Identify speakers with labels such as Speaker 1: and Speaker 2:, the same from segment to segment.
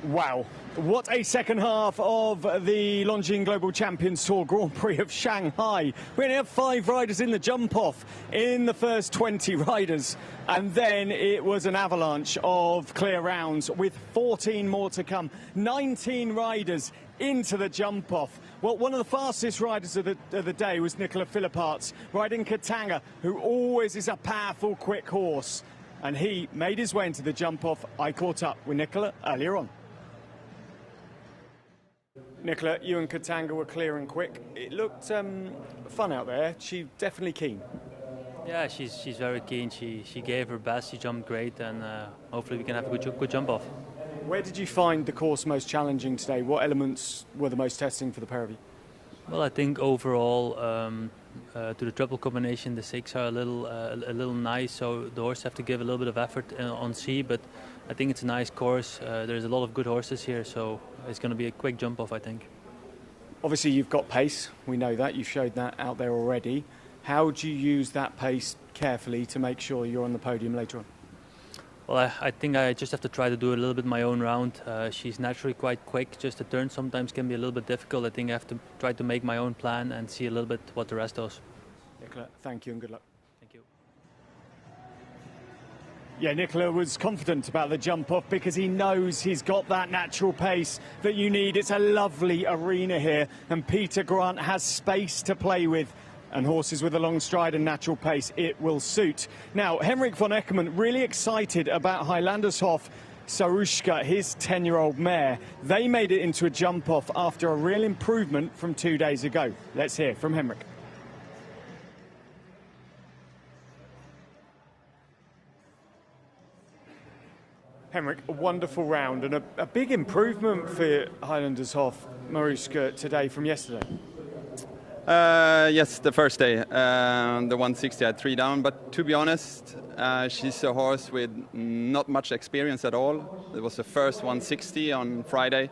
Speaker 1: Wow, what a second half of the Longines Global Champions Tour Grand Prix of Shanghai. We only have 5 riders in the jump-off in the first 20 riders. And then it was an avalanche of clear rounds with 14 more to come. 19 riders into the jump-off. Well, one of the fastest riders of the day was Nicola Philipparts, riding Katanga, who always is a powerful, quick horse. And he made his way into the jump-off. I caught up with Nicola earlier on. Nicola, you and Katanga were clear and quick. It looked fun out there. She's definitely keen.
Speaker 2: Yeah, she's very keen. She gave her best. She jumped great, and hopefully we can have a good jump off.
Speaker 1: Where did you find the course most challenging today? What elements were the most testing for the pair of you?
Speaker 2: Well, I think overall, to the triple combination, the 6 are a little nice. So the horses have to give a little bit of effort on C, but I think it's a nice course. There's a lot of good horses here, so it's going to be a quick jump off, I think. Obviously,
Speaker 1: you've got pace. We know that. You've showed that out there already. How do you use that pace carefully to make sure you're on the podium later on?
Speaker 2: Well, I think I just have to try to do a little bit my own round. She's naturally quite quick. Just the turn sometimes can be a little bit difficult. I think I have to try to make my own plan and see a little bit what the rest does.
Speaker 1: Nicola, thank you and good luck.
Speaker 2: Thank you.
Speaker 1: Yeah, Nicola was confident about the jump off because he knows he's got that natural pace that you need. It's a lovely arena here, and Peter Grant has space to play with. And horses with a long stride and natural pace, it will suit. Now, Henrik von Eckermann really excited about Highlandershof Sarushka, his 10-year-old mare. They made it into a jump-off after a real improvement from 2 days ago. Let's hear from Henrik. Henrik, a wonderful round and a big improvement for Highlandershof Marushka today from yesterday.
Speaker 3: Yes, the first day, the 160 had 3 down, but to be honest, she's a horse with not much experience at all. It was the first 160 on Friday,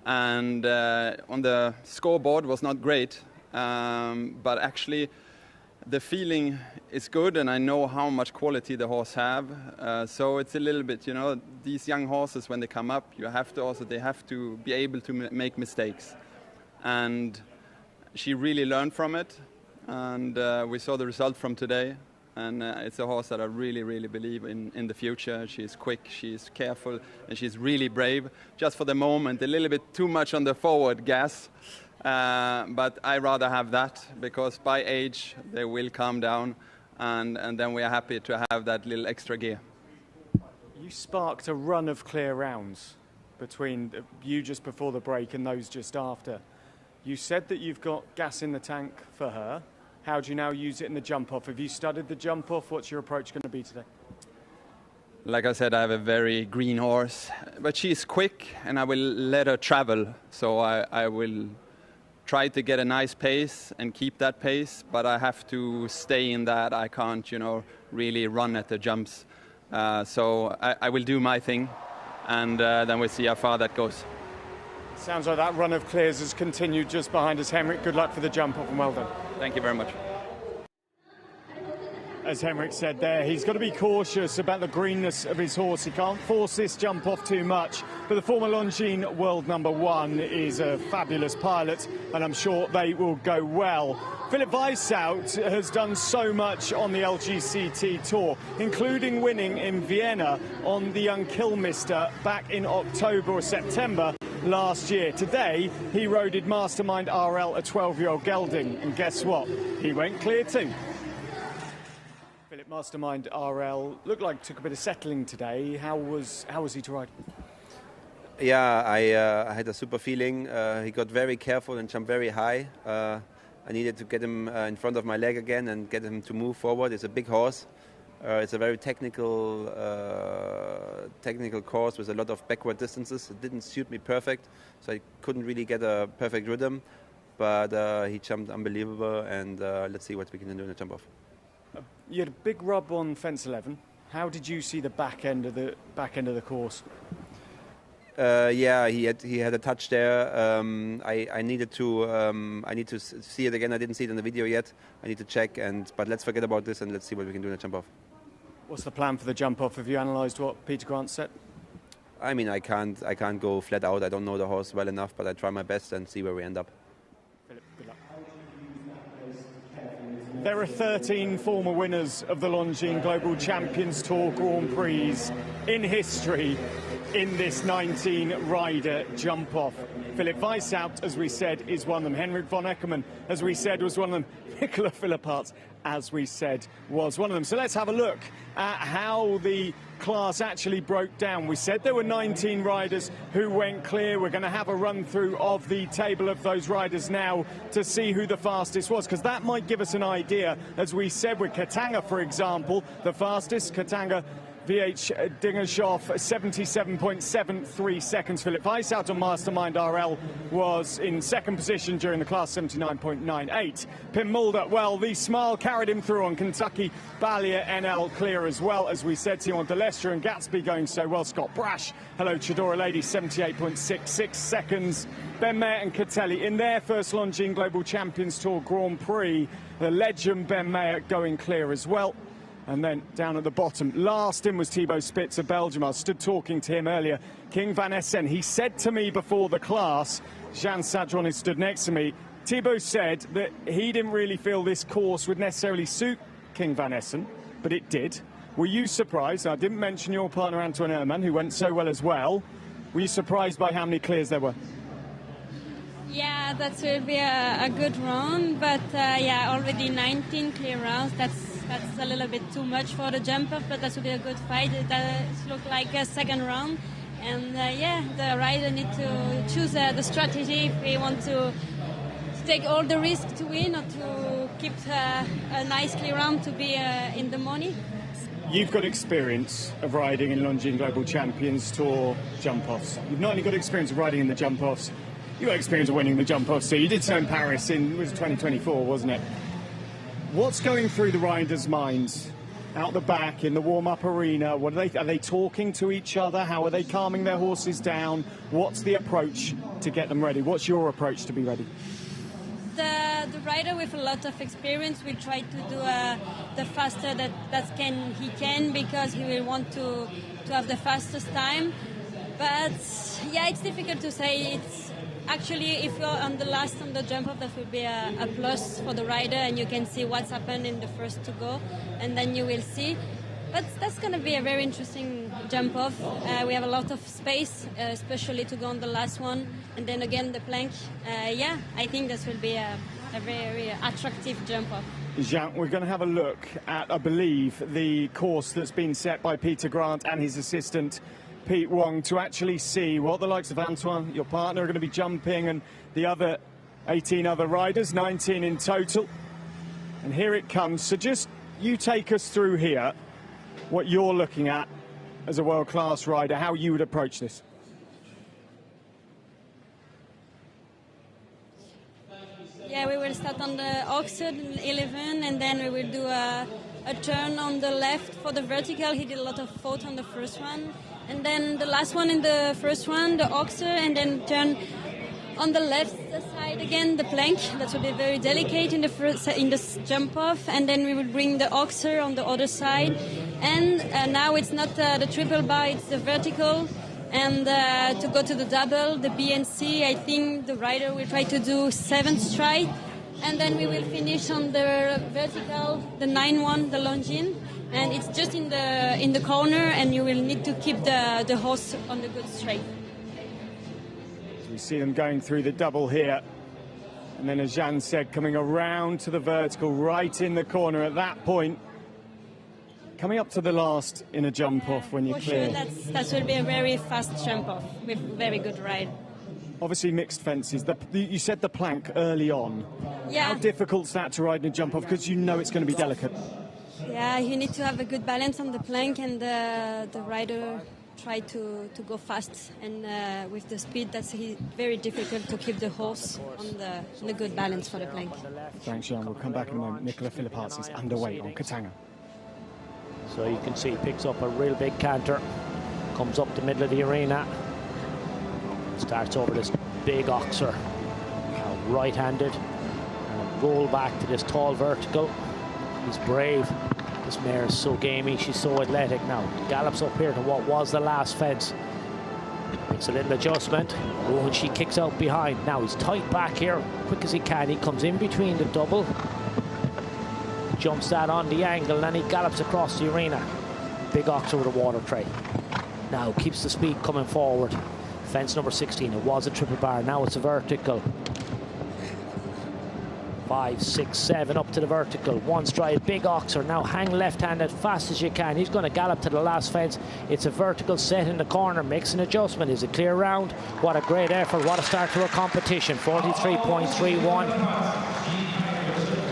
Speaker 3: and on the scoreboard was not great, but actually the feeling is good, and I know how much quality the horse have, so it's a little bit, you know, these young horses, when they come up, they have to be able to make mistakes, and she really learned from it, and we saw the result from today. And it's a horse that I really, really believe in the future. She's quick, she's careful, and she's really brave. Just for the moment, a little bit too much on the forward gas. But I rather have that, because by age, they will calm down, and then we are happy to have that little extra gear.
Speaker 1: You sparked a run of clear rounds between you just before the break and those just after. You said that you've got gas in the tank for her. How do you now use it in the jump-off? Have you studied the jump-off? What's your approach going to be today?
Speaker 3: Like I said, I have a very green horse, but she's quick, and I will let her travel. So I will try to get a nice pace and keep that pace, but I have to stay in that. I can't, you know, really run at the jumps. So I will do my thing, and then we'll see how far that goes.
Speaker 1: Sounds like that run of clears has continued just behind us. Henrik, good luck for the jump-off and well done.
Speaker 3: Thank you very much.
Speaker 1: As Henrik said there, he's got to be cautious about the greenness of his horse. He can't force this jump-off too much. But the former Longines world #1 is a fabulous pilot, and I'm sure they will go well. Philipp Weissaut has done so much on the LGCT Tour, including winning in Vienna on the Young Kilmister back in October or September last year. Today, he rode Mastermind RL, a 12-year-old gelding, and guess what? He went clear too. Philipp, Mastermind RL looked like took a bit of settling today. How was he to ride?
Speaker 4: Yeah, I had a super feeling. He got very careful and jumped very high. I needed to get him in front of my leg again and get him to move forward. It's a big horse. It's a very technical course with a lot of backward distances. It didn't suit me perfect, so I couldn't really get a perfect rhythm. But he jumped unbelievable, and let's see what we can do in the jump-off.
Speaker 1: You had a big rub on fence 11. How did you see the back end of the course?
Speaker 4: Yeah, he had a touch there. I need to see it again. I didn't see it in the video yet. I need to check. But let's forget about this and let's see what we can do in the jump off.
Speaker 1: What's the plan for the jump off? Have you analysed what Peter Grant said?
Speaker 4: I mean, I can't go flat out. I don't know the horse well enough, but I try my best and see where we end up.
Speaker 1: Philip, good luck. There are 13 former winners of the Longines Global Champions Tour Grand Prix in history in this 19-rider jump-off. Philip Weisshaupt, as we said, is one of them. Henrik von Eckermann, as we said, was one of them. Nicola Philipparts, as we said, was one of them. So let's have a look at how the class actually broke down. We said there were 19 riders who went clear. We're going to have a run-through of the table of those riders now to see who the fastest was, because that might give us an idea. As we said with Katanga, for example, the fastest, Katanga VH Dingershoff, 77.73 seconds. Philip Weisshaupt on Mastermind RL was in second position during the class, 79.98. Pim Mulder, well, the smile carried him through on Kentucky Ballier NL clear as well. As we said, Simon Delestre and Gatsby going so well. Scott Brash, hello Chedora Lady, 78.66 seconds. Ben Mayer and Catelli in their first Longines Global Champions Tour Grand Prix. The legend Ben Mayer going clear as well. And then down at the bottom, last in was Thibaut Spitz of Belgium. I stood talking to him earlier. King Van Essen, he said to me before the class, Jean Sadron, who stood next to me, Thibaut said that he didn't really feel this course would necessarily suit King Van Essen, but it did. Were you surprised? I didn't mention your partner Antoine Herman, who went so well as well. Were you surprised by how many clears there were?
Speaker 5: Yeah, that will be a good round, but yeah, already 19 clear rounds. That's a little bit too much for the jump-off, but that will be a good fight. It does look like a second round, and yeah, the rider need to choose the strategy if we want to take all the risk to win or to keep a nice clear round to be in the money.
Speaker 1: You've got experience of riding in Longines Global Champions Tour jump-offs. You've not only got experience of riding in the jump-offs, you've got experience of winning the jump-offs. So you did so in Paris in, was 2024, wasn't it? What's going through the riders' minds out the back in the warm-up arena? What are they talking to each other? How are they calming their horses down? What's the approach to get them ready? What's your approach to be ready?
Speaker 5: The rider with a lot of experience will try to do the faster that he can, because he will want to have the fastest time. But yeah, it's difficult to say. It's actually, if you're on the last on the jump off, that will be a plus for the rider, and you can see what's happened in the first to go, and then you will see. But that's going to be a very interesting jump off. We have a lot of space, especially to go on the last one, and then again the plank. Yeah, I think this will be a very attractive jump off.
Speaker 1: Jean, we're going to have a look at, I believe, the course that's been set by Peter Grant and his assistant Pete Wong, to actually see what the likes of Antoine, your partner, are going to be jumping, and the other 18 other riders, 19 in total. And here it comes. So just you take us through here what you're looking at as a world-class rider, how you would approach this.
Speaker 5: Yeah, we will start on the Oxford 11, and then we will do a turn on the left for the vertical. He did a lot of thought on the first one. And then the last one in the first one, the Oxer, and then turn on the left side again, the plank. That will be very delicate in the jump off. And then we will bring the Oxer on the other side. And now it's not the triple bar, it's the vertical. And to go to the double, the BNC, I think the rider will try to do 7th stride. And then we will finish on the vertical, the 9-1, the Longines. And it's just in the corner, and you will need to keep the horse on the good straight.
Speaker 1: So we see them going through the double here. And then, as Jean said, coming around to the vertical, right in the corner at that point. Coming up to the last in a jump-off when you're clear.
Speaker 5: Sure, that will be a very fast jump-off with very good ride.
Speaker 1: Obviously mixed fences. You said the plank early on.
Speaker 5: Yeah.
Speaker 1: How difficult's that to ride in a jump-off, because you know it's going to be delicate?
Speaker 5: Yeah, you need to have a good balance on the plank, and the rider try to go fast, and with the speed, that's very difficult to keep the horse on the good balance for the plank.
Speaker 1: Thanks, Jean. We'll come back in a moment. Nicola Philipparts is underway on Katanga.
Speaker 6: So you can see he picks up a real big canter, comes up the middle of the arena, starts over this big Oxer, right-handed, and roll back to this tall vertical. He's brave. This mare is so gamey, she's so athletic now. Gallops up here to what was the last fence. Makes a little adjustment. Oh, and she kicks out behind. Now he's tight back here, quick as he can. He comes in between the double, jumps that on the angle, and he gallops across the arena. Big ox over the water tray. Now keeps the speed coming forward. Fence number 16. It was a triple bar. Now it's a vertical. 5, 6, 7 up to the vertical. One stride. Big oxer. Now hang left-handed fast as you can. He's going to gallop to the last fence. It's a vertical set in the corner. Makes an adjustment. Is a clear round. What a great effort. What a start to a competition. 43.31.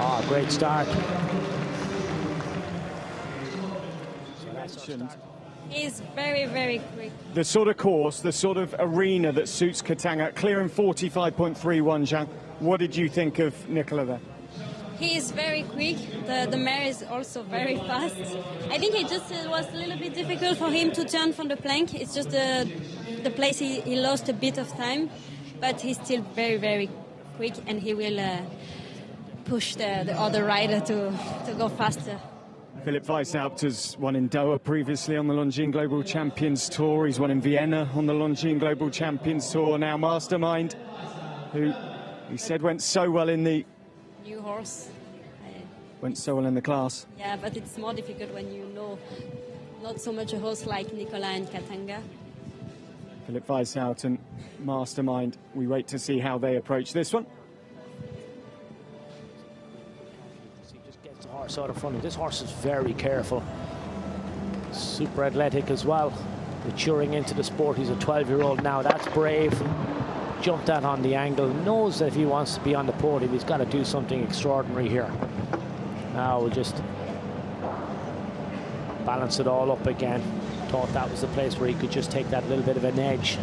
Speaker 6: Ah, great start.
Speaker 5: He's very, very quick.
Speaker 1: The sort of course, the sort of arena that suits Katanga, clearing 45.31, Jean. What did you think of Nicola there?
Speaker 5: He is very quick. The mare is also very fast. I think it was a little bit difficult for him to turn from the plank. It's just the place he lost a bit of time, but he's still very, very quick, and he will push the other rider to go faster.
Speaker 1: Philipp Weishaupt has won in Doha previously on the Longines Global Champions Tour. He's won in Vienna on the Longines Global Champions Tour. Now Mastermind, who he said went so well in the...
Speaker 5: New horse.
Speaker 1: Went so well in the class.
Speaker 5: Yeah, but it's more difficult when you know not so much a horse like Nicola and Katanga.
Speaker 1: Philipp Weishaupt and Mastermind. We wait to see how they approach this one.
Speaker 6: Horse out of front of this horse is very careful, super athletic as well, maturing into the sport. He's a 12-year-old now. That's brave. Jumped that on the angle, knows that if he wants to be on the podium, he's got to do something extraordinary here. Now we'll just balance it all up again. Thought that was the place where he could just take that little bit of an edge.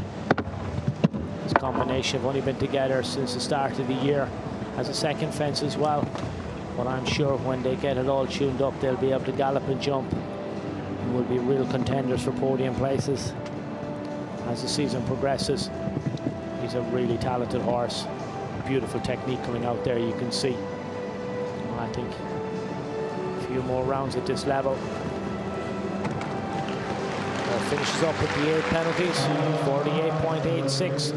Speaker 6: This combination have only been together since the start of the year as a second fence as well. But I'm sure when they get it all tuned up, they'll be able to gallop and jump and will be real contenders for podium places as the season progresses. He's a really talented horse. Beautiful technique coming out there, you can see. I think a few more rounds at this level. Finishes up with the 8 penalties, 48.86.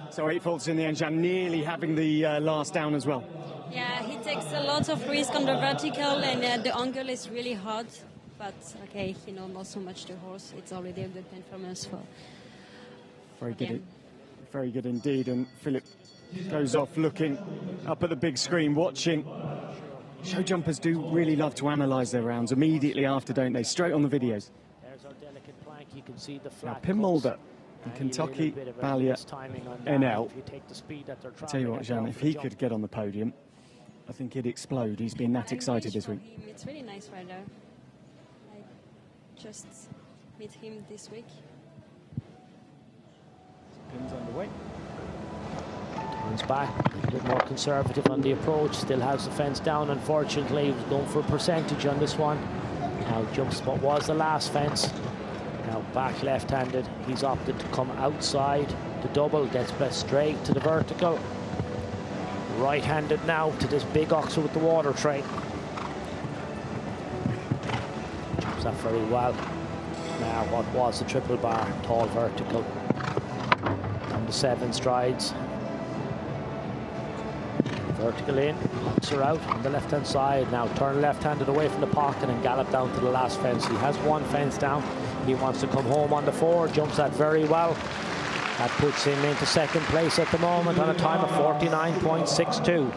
Speaker 1: So 8 faults in the end, Jan, nearly having the last down as well.
Speaker 5: Yeah, he takes a lot of risk on the vertical, and the angle is really hard. But okay, he knows not so much the horse. It's already a good performance for
Speaker 1: very
Speaker 5: him.
Speaker 1: good, very good indeed. And Philipp goes off looking up at the big screen, watching. Show jumpers do really love to analyse their rounds immediately after, don't they? Straight on the videos.
Speaker 6: There's our delicate plank. You can see the flat
Speaker 1: now, Pim Mulder and Kentucky Ballier NL. I tell you what, Jean, if he could get on the podium, I think he'd explode. He's been that excited this week.
Speaker 5: It's really nice rider. I just meet him this week.
Speaker 1: Pim's underway.
Speaker 6: Turns back, a bit more conservative on the approach. Still has the fence down, unfortunately. He was going for a percentage on this one. Now jumps what was the last fence. Now back left-handed. He's opted to come outside the double. Gets best straight to the vertical. Right-handed now to this big oxer with the water tray. Jumps that very well. Now what was the triple bar, tall vertical. Down to 7 strides. Vertical in, oxer out on the left-hand side. Now turn left-handed away from the pocket and gallop down to the last fence. He has one fence down. He wants to come home on the 4, jumps that very well. That puts him into second place at the moment on a time of 49.62.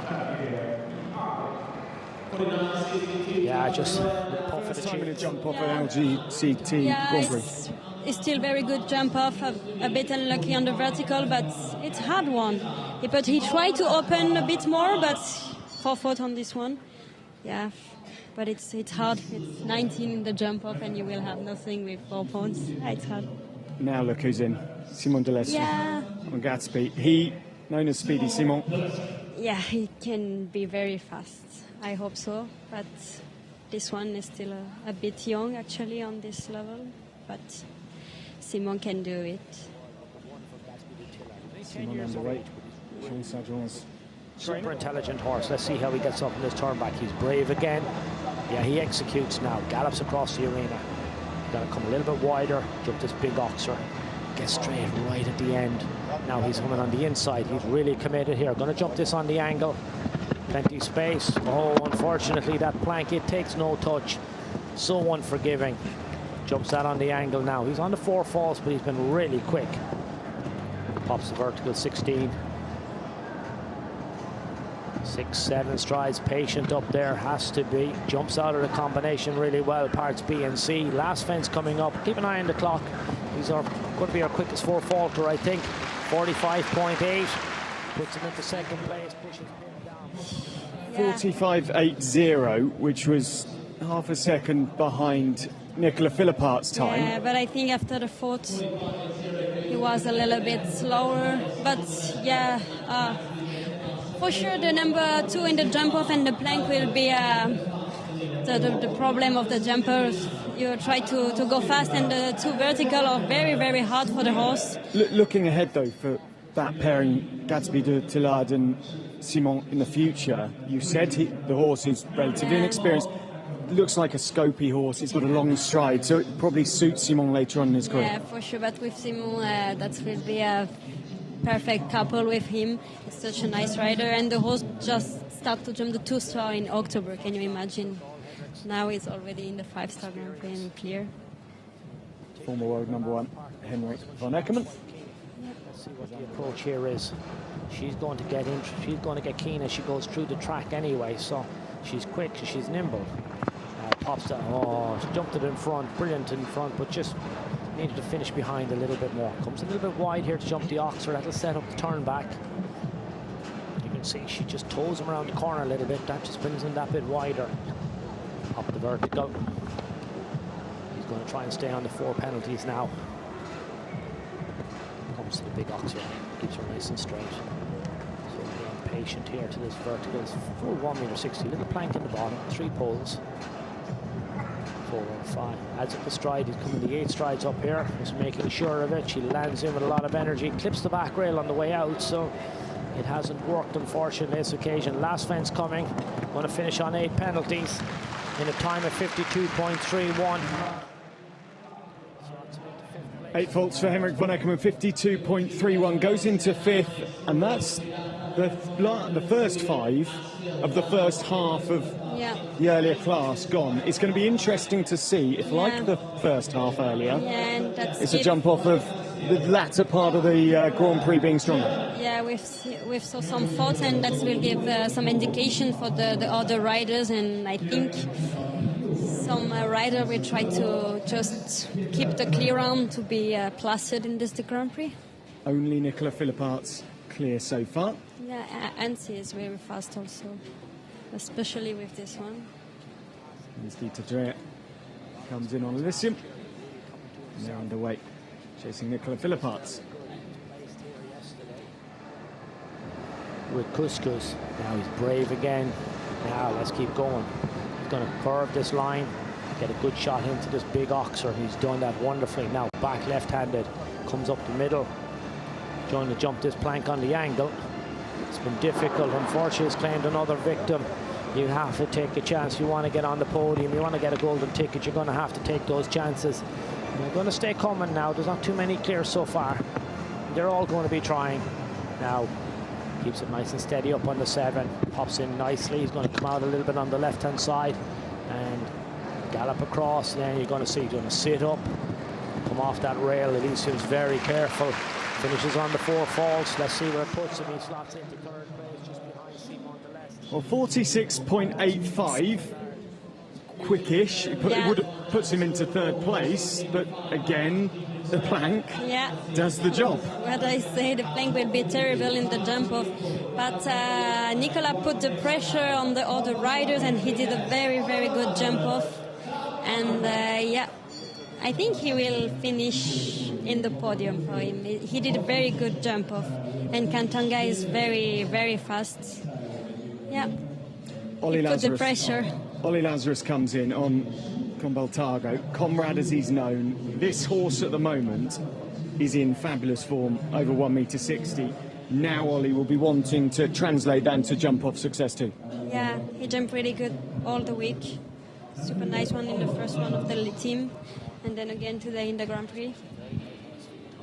Speaker 6: Yeah, just puff
Speaker 1: First time in a jump off an LGCT Grand Prix.
Speaker 5: It's still very good jump off, a bit unlucky on the vertical, but it's hard one. But he tried to open a bit more, but 4 fault on this one. Yeah, but it's hard. It's 19 in the jump off, and you will have nothing with 4 points. It's hard.
Speaker 1: Now look who's in. Simon Delestre.
Speaker 5: Yeah.
Speaker 1: On Gatsby. He, known as Speedy Simon.
Speaker 5: Yeah, he can be very fast. I hope so. But this one is still a bit young, actually, on this level. But Simon can do it.
Speaker 1: Simon underweight.
Speaker 6: Super intelligent horse. Let's see how he gets up in this turn back. He's brave again. Yeah, he executes now, gallops across the arena. Got to come a little bit wider, jump this big oxer, get straight right at the end. Now he's coming on the inside. He's really committed here. Going to jump this on the angle. Plenty space. Oh, unfortunately, that plank, it takes no touch. So unforgiving. Jumps that on the angle now. He's on the 4 falls, but he's been really quick. Pops the vertical 16. 6, 7 strides, patient up there, has to be. Jumps out of the combination really well, parts B and C. Last fence coming up. Keep an eye on the clock. These are going to be our quickest 4 faulter, I think. 45.8. Puts him into second place, pushes him down.
Speaker 1: 45.80, which was half a second behind Nicola Philippart's time.
Speaker 5: Yeah, but I think after the fourth, he was a little bit slower. But yeah, for sure the number 2 in the jump off and the plank will be the problem of the jumpers. You try to go fast, and the 2 vertical are very, very hard for the horse.
Speaker 1: Looking ahead though for that pairing, Gatsby de Tillard and Simon in the future, you said the horse is relatively inexperienced. Looks like a scopy horse. He's got a long stride, so it probably suits Simon later on in his career.
Speaker 5: Yeah, for sure. But with Simon, that will be a perfect couple with him. He's such a nice rider, and the horse just started to jump the 2-star in October. Can you imagine? Now he's already in the 5-star Grand Prix and clear.
Speaker 1: Former world number 1, Henrik von Eckermann.
Speaker 6: Let's see what the approach here is. She's going to get in. She's going to get keen as she goes through the track anyway. So she's quick. She's nimble. Pops that. Oh, she jumped it in front. Brilliant in front, but just needed to finish behind a little bit more. Comes a little bit wide here to jump the oxer. That'll set up the turn back. You can see she just toes him around the corner a little bit. That just brings him that bit wider. Up the vertical. He's going to try and stay on the 4 penalties now. Comes to the big oxer. Keeps her nice and straight. So being patient here to this vertical. Full 1.60 m. Little plank in the bottom. 3 poles. 4 and 5. Adds up the stride. He's coming the 8 strides up here. Just making sure of it. She lands in with a lot of energy. Clips the back rail on the way out. So it hasn't worked, unfortunately, this occasion. Last fence coming. Going to finish on 8 penalties in a time of 52.31.
Speaker 1: 8 faults for Henrik von Eckermann, 52.31. Goes into 5th, and that's the first 5 of the first half of the earlier class gone. It's going to be interesting to see if, like the first half earlier,
Speaker 5: and
Speaker 1: it's a jump off of the latter part of the Grand Prix being stronger.
Speaker 5: Yeah, we've saw some faults, and that will give some indication for the other riders, and I think some rider will try to just keep the clear arm to be placid in this Grand Prix.
Speaker 1: Only Nicola Philippart's clear so far.
Speaker 5: Yeah, Ansi is very fast also, especially with this one.
Speaker 1: Dieter Dreher comes in on Elysium. And they're underway, chasing Nicola Philippart's.
Speaker 6: With Couscous. Now he's brave again. Now let's keep going. He's going to curve this line, get a good shot into this big oxer. He's done that wonderfully. Now back left-handed, comes up the middle, trying to jump this plank on the angle. It's been difficult. Unfortunately, he's claimed another victim. You have to take a chance. You want to get on the podium, you want to get a golden ticket, you're going to have to take those chances. And they're going to stay coming now. There's not too many clears so far. They're all going to be trying. Now keeps it nice and steady up on the 7. Pops in nicely. He's going to come out a little bit on the left-hand side and gallop across. And then you're going to see he's going to sit up, come off that rail. Elysium's very careful. Finishes on the 4 falls. Let's see where it puts him. He slots into 3rd place, just behind Simon on the left.
Speaker 1: Well, 46.85. Quickish. It puts him into 3rd place, but again, the plank does the job.
Speaker 5: What I say, the plank will be terrible in the jump off, but Nicola put the pressure on the other riders, and he did a very, very good jump off. And I think he will finish in the podium for him. He did a very good jump off, and Kantanga is very, very fast. Yeah,
Speaker 1: Ollie
Speaker 5: put the
Speaker 1: Lazarus.
Speaker 5: pressure.
Speaker 1: Ollie Lazarus comes in on Combaltago. Comrade as he's known. This horse at the moment is in fabulous form, over 1.60 m. Now Ollie will be wanting to translate that into jump-off success too.
Speaker 5: Yeah, he jumped really good all the week. super nice one in the first one of the team, and then again today in the Grand Prix.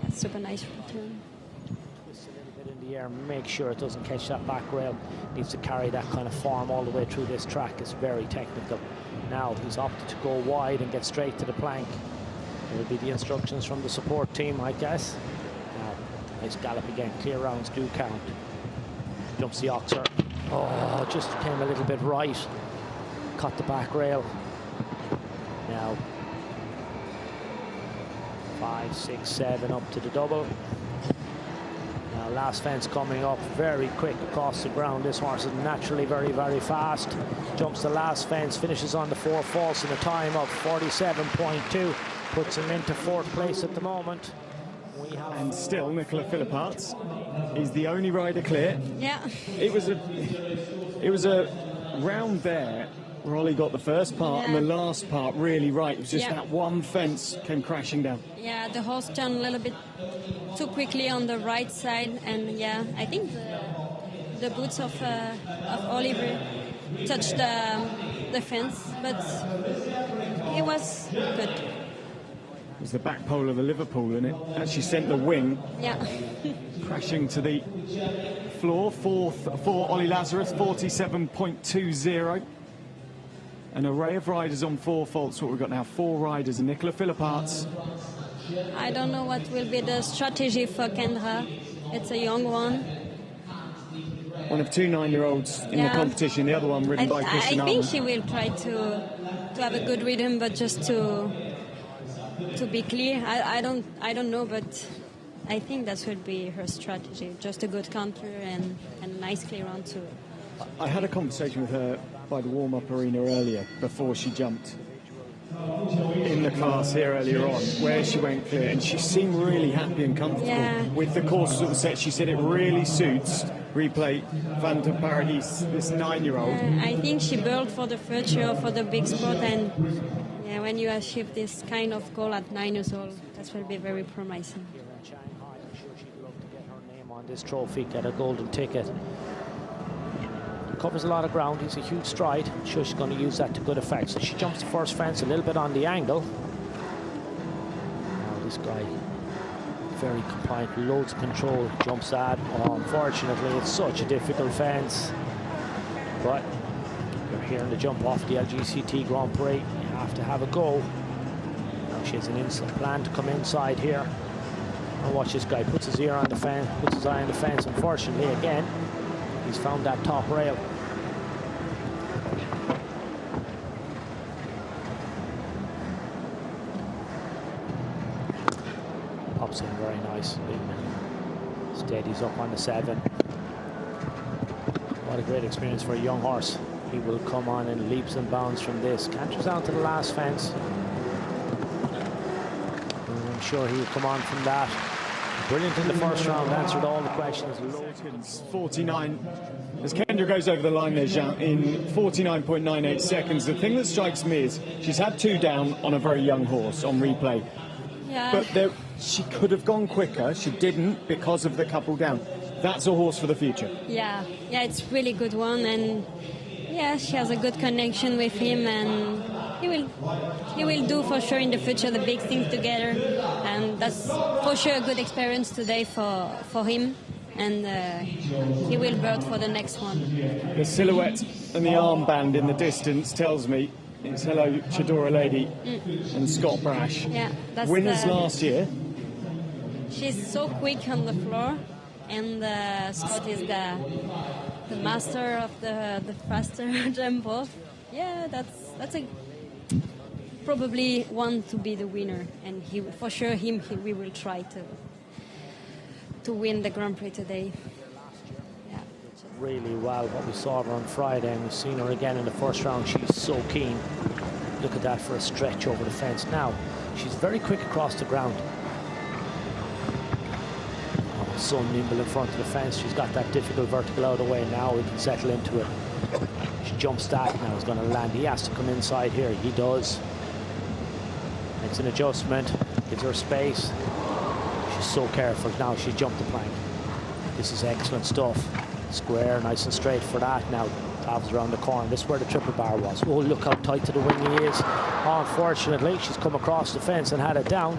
Speaker 5: That's super nice return.
Speaker 6: Twist a little bit in the air, make sure it doesn't catch that back rail. Needs to carry that kind of form all the way through this track. It's very technical. Now he's opted to go wide and get straight to the plank. It'll be the instructions from the support team, I guess. Now, nice gallop again. Clear rounds do count. Jumps the oxer. Oh, just came a little bit right. Caught the back rail. Now, 5, 6, 7 up to the double. Now, last fence coming up very quick across the ground. This horse is naturally very, very fast. Jumps the last fence, finishes on the 4 false in a time of 47.2. Puts him into 4th place at the moment.
Speaker 1: And still, Nicola Philipparts is the only rider clear.
Speaker 5: Yeah.
Speaker 1: It was a round there where Ollie got the first part and the last part really right. It was just that one fence came crashing down.
Speaker 5: Yeah, the horse turned a little bit too quickly on the right side, and yeah, I think the boots of Oliver touched the fence, but it was good.
Speaker 1: It was the back pole of the Liverpool, and it actually sent the wing crashing to the floor. 4th for Ollie Lazarus, 47.20. An array of riders on 4 faults. What we've got now, 4 riders, and Nicola Philipparts.
Speaker 5: I don't know what will be the strategy for Kendra. It's a young one.
Speaker 1: One of 2 9-year-olds in the competition, the other one ridden by Christian
Speaker 5: I think
Speaker 1: Arman.
Speaker 5: she will try to have a good rhythm, but just to be clear. I don't know, but I think that would be her strategy. Just a good counter and a nice clear round too.
Speaker 1: I had a conversation with her by the warm-up arena earlier, before she jumped in the class here earlier on, where she went clear, and she seemed really happy and comfortable with the courses that were set. She said it really suits Replay Phantom Paradis, this 9-year-old.
Speaker 5: I think she built for the future, for the big sport, and when you achieve this kind of goal at 9 years old, that will be very promising.
Speaker 6: Here in Shanghai, I'm sure she'd love to get her name on this trophy, get a golden ticket. Covers a lot of ground. He's a huge stride. I'm sure she's going to use that to good effect. So she jumps the first fence a little bit on the angle. Now this guy, very compliant, loads of control, jumps that. Oh, unfortunately, it's such a difficult fence. But you're hearing the jump off the LGCT Grand Prix. You have to have a go. Now she has an instant plan to come inside here. And watch this guy, puts his ear on the fence, puts his eye on the fence. Unfortunately, again, he's found that top rail. Pops in very nice. Steadies up on the 7. What a great experience for a young horse. He will come on in leaps and bounds from this. Canters down to the last fence. And I'm sure he will come on from that. Brilliant in the first round, answered all the questions.
Speaker 1: 49, as Kendra goes over the line there, Jean, in 49.98 seconds. The thing that strikes me is she's had 2 down on a very young horse on Replay.
Speaker 5: Yeah.
Speaker 1: But she could have gone quicker. She didn't because of the couple down. That's a horse for the future.
Speaker 5: Yeah, it's really good one, and she has a good connection with him, and he will do for sure in the future the big things together, and that's for sure a good experience today for him, and he will bird for the next one.
Speaker 1: The silhouette and the armband in the distance tells me it's Hello Chadora Lady and Scott Brash.
Speaker 5: Yeah, that's
Speaker 1: winners last year.
Speaker 5: She's so quick on the floor, and Scott is the master of the faster jump off. Yeah, that's a probably one to be the winner, and for sure we will try to win the Grand Prix today.
Speaker 6: Really well what we saw of her on Friday, and we've seen her again in the first round. She's so keen. Look at that for a stretch over the fence. Now she's very quick across the ground. Oh, so nimble in front of the fence. She's got that difficult vertical out of the way. Now we can settle into it. She jumps that. Now he's going to land. He has to come inside here. He does. It's an adjustment. Gives her space. She's so careful. Now she's jumped the plank. This is excellent stuff. Square, nice and straight for that. Now Davs around the corner. This is where the triple bar was. Oh, look how tight to the wing he is. Unfortunately, she's come across the fence and had it down.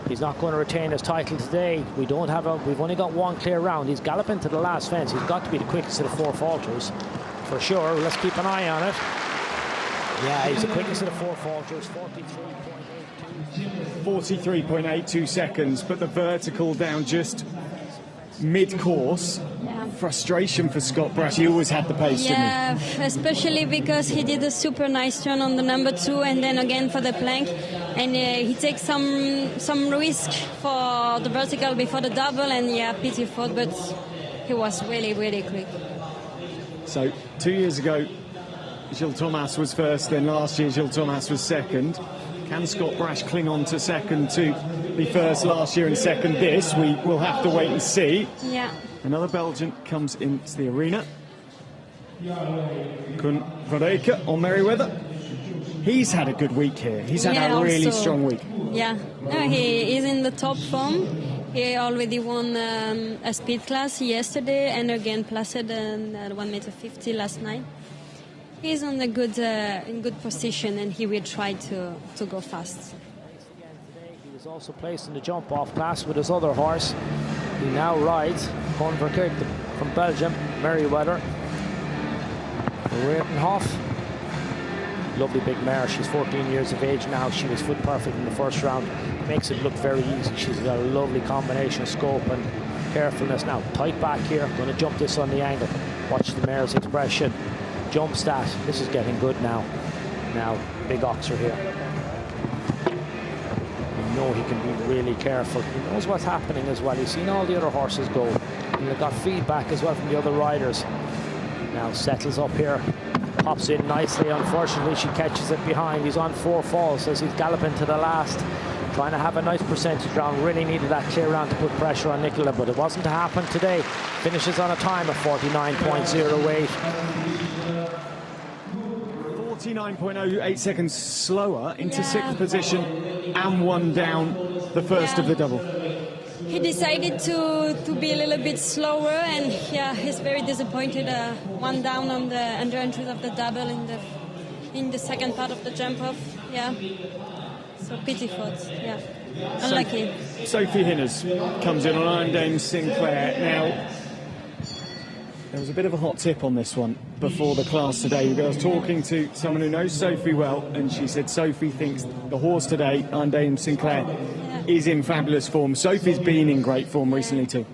Speaker 6: He's not going to retain his title today. We've only got one clear round. He's galloping to the last fence. He's got to be the quickest of the 4 falters, for sure. Let's keep an eye on it. Yeah, he's the quickest of the 4 falters,
Speaker 1: 43.82 seconds, but the vertical down just mid-course. Frustration for Scott Brash. He always had the pace, didn't he?
Speaker 5: Especially because he did a super nice turn on the number 2 and then again for the plank, and he takes some risk for the vertical before the double, and pity fought, but he was really, really quick.
Speaker 1: So 2 years ago, Gilles Thomas was first, then last year Gilles Thomas was second. Can Scott Brash cling on to second to be first last year and second this? We will have to wait and see.
Speaker 5: Yeah.
Speaker 1: Another Belgian comes into the arena. Koen Verreke on Merriweather. He's had a good week here. He's had a really strong week.
Speaker 5: Yeah, no, he is in the top form. He already won a speed class yesterday and again placed at 1.50 m last night. He's on a in good position, and he will try to go fast.
Speaker 6: He was also placed in the jump-off class with his other horse. He now rides Koen Verreke from Belgium, Merriweather. Rittenhoff. Lovely big mare. She's 14 years of age now. She was foot perfect in the first round. Makes it look very easy. She's got a lovely combination of scope and carefulness. Now, tight back here. Going to jump this on the angle. Watch the mare's expression. Jump stat. This is getting good now. Now, big oxer here. You know he can be really careful. He knows what's happening as well. He's seen all the other horses go. And they've got feedback as well from the other riders. Now settles up here. Pops in nicely. Unfortunately, she catches it behind. He's on 4 falls as he's galloping to the last. Trying to have a nice percentage round. Really needed that clear round to put pressure on Nicola, but it wasn't to happen today. Finishes on a time of 49.08.
Speaker 1: 49.08 seconds slower into 6th position and 1 down, the first of the double.
Speaker 5: He decided to be a little bit slower, and he's very disappointed. 1 down on the under entries of the double in the second part of the jump off. So pity fought. Unlucky.
Speaker 1: Sophie Hinners comes in on Iron Dame Sinclair. Now, there was a bit of a hot tip on this one before the class today. I was talking to someone who knows Sophie well, and she said Sophie thinks the horse today, Iron Dame Sinclair, is in fabulous form. Sophie's been in great form recently too.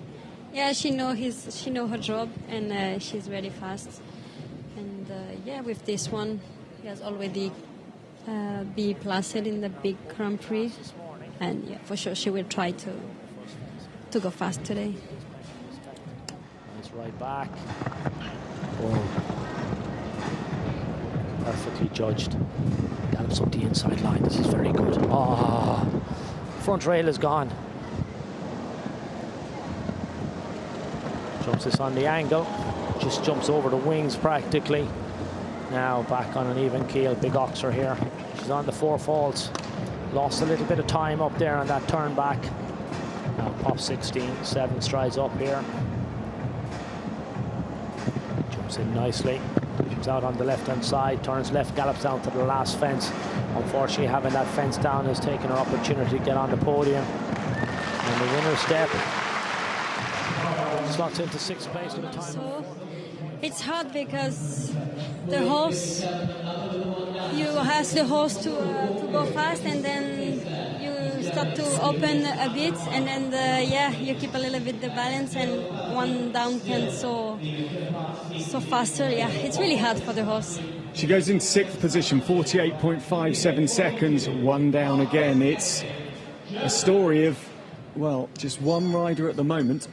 Speaker 5: Yeah, she know her job, and she's really fast. And with this one, he has already be placed in the big Grand Prix, and for sure she will try to go fast today.
Speaker 6: Nice right back. Oh. Perfectly judged. Gallops up the inside line. This is very good. Front rail is gone. Jumps this on the angle. Just jumps over the wings practically. Now back on an even keel. Big oxer here. She's on the 4 falls. Lost a little bit of time up there on that turn back. Now pop 16. 7 strides up here. Jumps in nicely. Comes out on the left-hand side. Turns left. Gallops down to the last fence. Unfortunately, having that fence down has taken her opportunity to get on the podium. And the winner's step slots into 6th place with a time.
Speaker 5: So it's hard because the horse, you ask the horse to go fast, and then you start to open a bit, and then you keep a little bit the balance, and 1 down can so faster. It's really hard for the horse.
Speaker 1: She goes into 6th position, 48.57 seconds, 1 down again. It's a story of, well, just one rider at the moment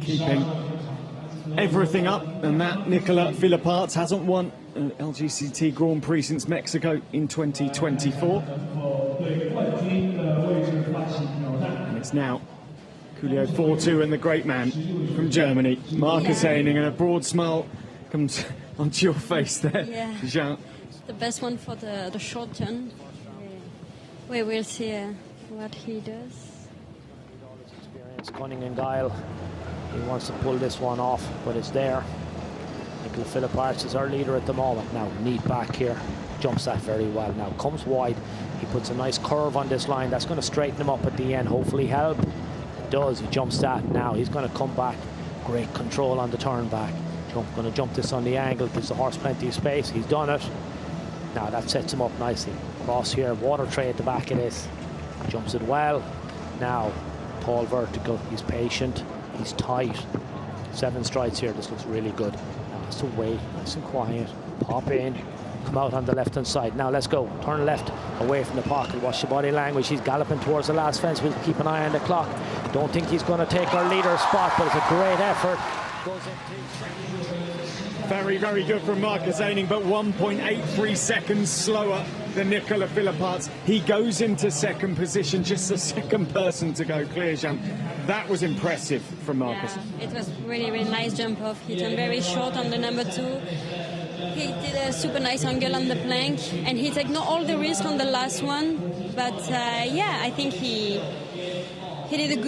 Speaker 1: keeping everything up, and that Nicola Philipparts hasn't won an LGCT Grand Prix since Mexico in 2024. And it's now Coolio 4-2 and the great man from Germany, Marcus Haining, and a broad smile comes onto your face there, Jean.
Speaker 5: The best one for the short turn. We will see what he does.
Speaker 6: Cunning and Guile. He wants to pull this one off, but it's there. Nicola Philipparts is our leader at the moment. Now, neat back here. Jumps that very well. Now, comes wide. He puts a nice curve on this line. That's going to straighten him up at the end. Hopefully help. It does. He jumps that. Now, he's going to come back. Great control on the turn back. Going to jump this on the angle. Gives the horse plenty of space. He's done it. Now, that sets him up nicely. Cross here. Water tray at the back of this. Jumps it well. Now, tall vertical. He's patient. He's tight. 7 strides here. This looks really good. Now, has to wait. Nice and quiet. Pop in. Come out on the left-hand side. Now let's go. Turn left, away from the pocket. Watch the body language. He's galloping towards the last fence. We'll keep an eye on the clock. Don't think he's going to take our leader spot, but it's a great effort. Goes into...
Speaker 1: Very, very good from Marcus Aining, but 1.83 seconds slower than Nicola Philipparts. He goes into second position, just the second person to go clear, Jean. That was impressive from Marcus.
Speaker 5: Yeah, it was really, really nice jump off. He turned very short on the number 2. He did a super nice angle on the plank, and he took not all the risk on the last one. But yeah, I think he did a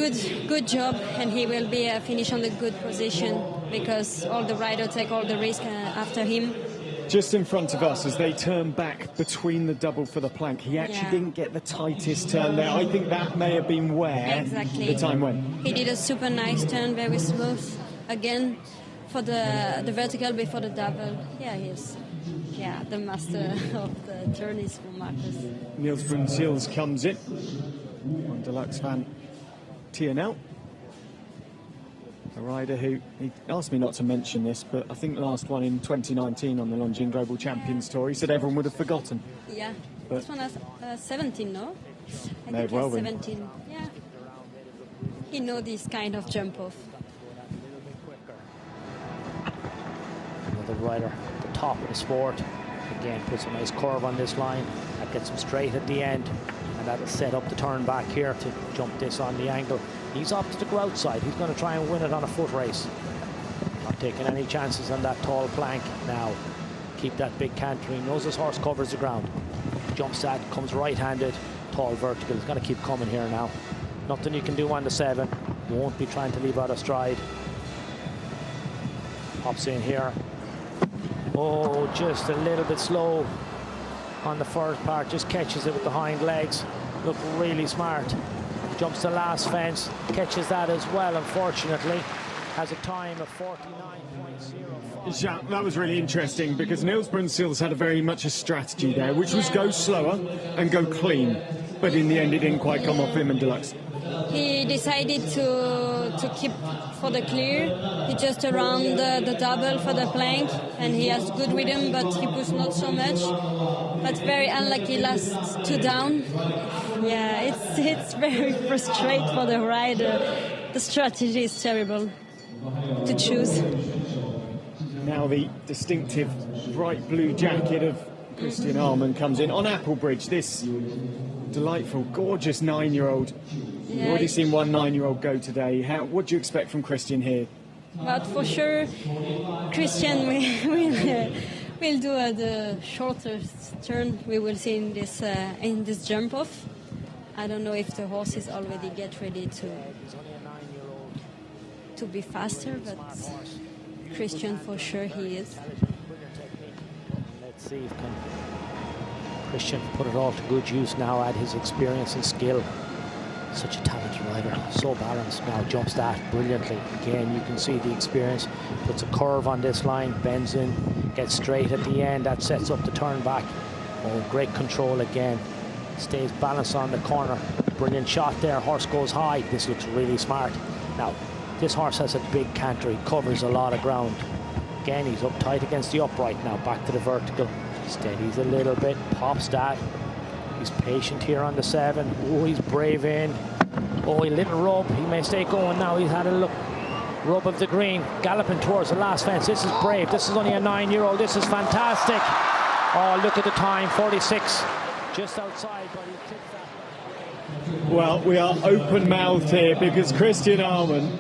Speaker 5: good job, and he will be finish on the good position because all the riders take all the risk after him.
Speaker 1: Just in front of us, as they turn back between the double for the plank, he actually didn't get the tightest turn there. I think that may have been where the time went.
Speaker 5: He did a super nice turn, very smooth. Again, for the vertical before the double. Yeah, he's the master of the turn is for Marcus.
Speaker 1: Niels Brunsils comes in on Deluxe Van TNL. A rider who, he asked me not to mention this, but I think last one in 2019 on the Longines Global Champions Tour. He said everyone would have forgotten.
Speaker 5: Yeah,
Speaker 1: but
Speaker 5: this one has 17, no? I
Speaker 1: may
Speaker 5: think
Speaker 1: well
Speaker 5: he has
Speaker 1: be.
Speaker 5: 17, yeah. He knows this kind of jump off.
Speaker 6: Another rider at the top of the sport. Again, puts a nice curve on this line. That gets him straight at the end. And that'll set up the turn back here to jump this on the angle. He's opted to go outside. He's going to try and win it on a foot race. Not taking any chances on that tall plank. Now, keep that big canter. He knows his horse covers the ground. Jumps that, comes right-handed. Tall vertical. He's going to keep coming here now. Nothing you can do on the 7. Won't be trying to leave out of stride. Pops in here. Oh, just a little bit slow on the first part. Just catches it with the hind legs. Look really smart. Jumps the last fence. Catches that as well, unfortunately. Has a time of 49.05.
Speaker 1: Jacques, that was really interesting because Niels Brunsils had a very much a strategy there, which was go slower and go clean. But in the end, it didn't quite come off him in Deluxe.
Speaker 5: He decided to keep for the clear. He just around the double for the plank, and he has good rhythm, but he pushed not so much. But very unlucky last 2 down. Yeah, it's very frustrating for the rider. The strategy is terrible to choose.
Speaker 1: Now the distinctive bright blue jacket of Christian Arman comes in on Applebridge. This delightful, gorgeous 9-year-old. You've already seen one 9-year-old go today. What do you expect from Christian here?
Speaker 5: But for sure, Christian will do the shortest turn we will see in this jump off. I don't know if the horses already get ready to be faster, but Christian for sure he is.
Speaker 6: Let's see if Christian put it all to good use now, add his experience and skill. Such a talented rider, so balanced. Now jumps that brilliantly. Again, you can see the experience. Puts a curve on this line, bends in, gets straight at the end. That sets up the turn back. Oh, great control again. Stays balanced on the corner. Brilliant shot there. Horse goes high. This looks really smart. Now, this horse has a big canter. He covers a lot of ground. Again, he's up tight against the upright. Now back to the vertical. Steadies a little bit. Pops that. He's patient here on the 7. Oh, he's brave in. Oh, a little rub. He may stay going now. He's had a look. Rub of the green. Galloping towards the last fence. This is brave. This is only a 9-year-old. This is fantastic. Oh, look at the time. 46. Just outside, but he kicked that.
Speaker 1: Well, we are open-mouthed here because Christian Arman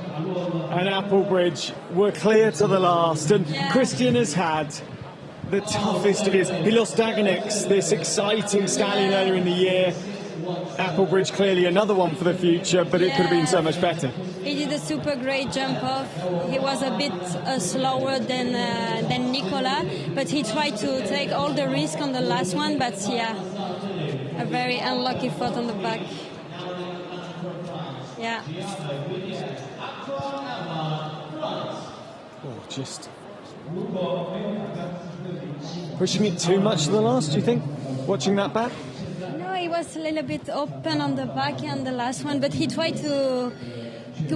Speaker 1: and Applebridge were clear to the last. And Christian has had the toughest of his. He lost Dagonex, this exciting stallion earlier in the year. Applebridge clearly another one for the future, but it could have been so much better.
Speaker 5: He did a super great jump off. He was a bit slower than Nicola, but he tried to take all the risk on the last one. But yeah, a very unlucky foot on the back. Yeah.
Speaker 1: Oh, just pushing it too much to the last, do you think? Watching that back?
Speaker 5: No, he was a little bit open on the back and the last one, but he tried to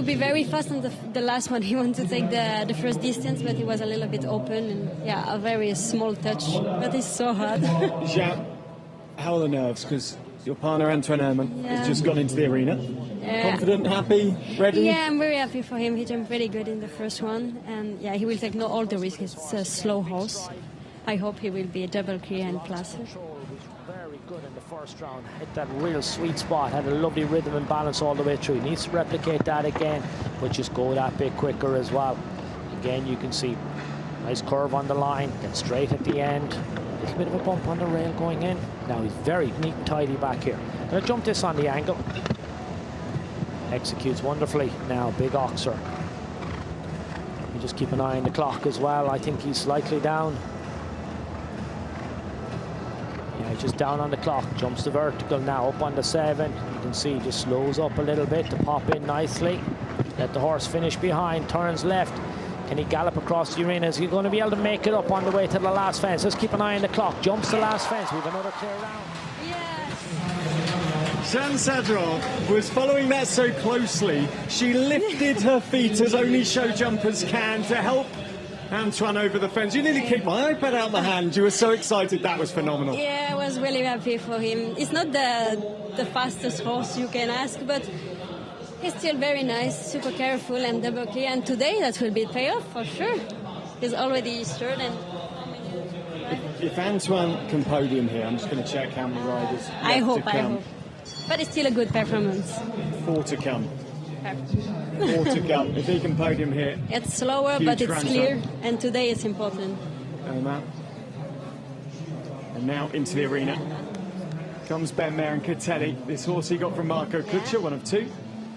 Speaker 5: be very fast on the last one. He wanted to take the first distance, but he was a little bit open and yeah, a very small touch. But it's so hard.
Speaker 1: Jean, how are the nerves? Because your partner Antoine Herman has just gone into the arena. Confident, happy, ready?
Speaker 5: Yeah, I'm very happy for him. He jumped really good in the first one, and yeah, he will take all the risk. It's a slow horse. I hope he will be a double clear and placid.
Speaker 6: Very good in the first round. Hit that real sweet spot. Had a lovely rhythm and balance all the way through. Needs to replicate that again, but just go that bit quicker as well. Again, you can see nice curve on the line. Get straight at the end. A little bit of a bump on the rail going in. Now he's very neat and tidy back here. Gonna jump this on the angle. Executes wonderfully. Now big oxer. You just keep an eye on the clock as well. I think he's slightly down. Yeah, he's just down on the clock. Jumps the vertical now up on the 7. You can see just slows up a little bit to pop in nicely. Let the horse finish behind. Turns left. Can he gallop across the arena? Is he going to be able to make it up on the way to the last fence? Let's keep an eye on the clock. Jumps the last fence. We've another clear round.
Speaker 1: Jean Sadron was following that so closely. She lifted her feet as only show jumpers can to help Antoine over the fence. You nearly kicked my iPad out of my hand. You were so excited. That was phenomenal.
Speaker 5: Yeah, I was really happy for him. It's not the fastest horse you can ask, but he's still very nice, super careful and double clear. And today that will be payoff for sure. He's already third and.
Speaker 1: If Antoine can podium here, I'm just going to check how many riders.
Speaker 5: I hope. But it's still a good performance.
Speaker 1: 4 to come. 4 to come. If he can podium here.
Speaker 5: It's slower, but it's clear, and today it's important.
Speaker 1: And now into the arena comes Ben Mayer and Catelli. This horse he got from Marco Kutscher, one of 2.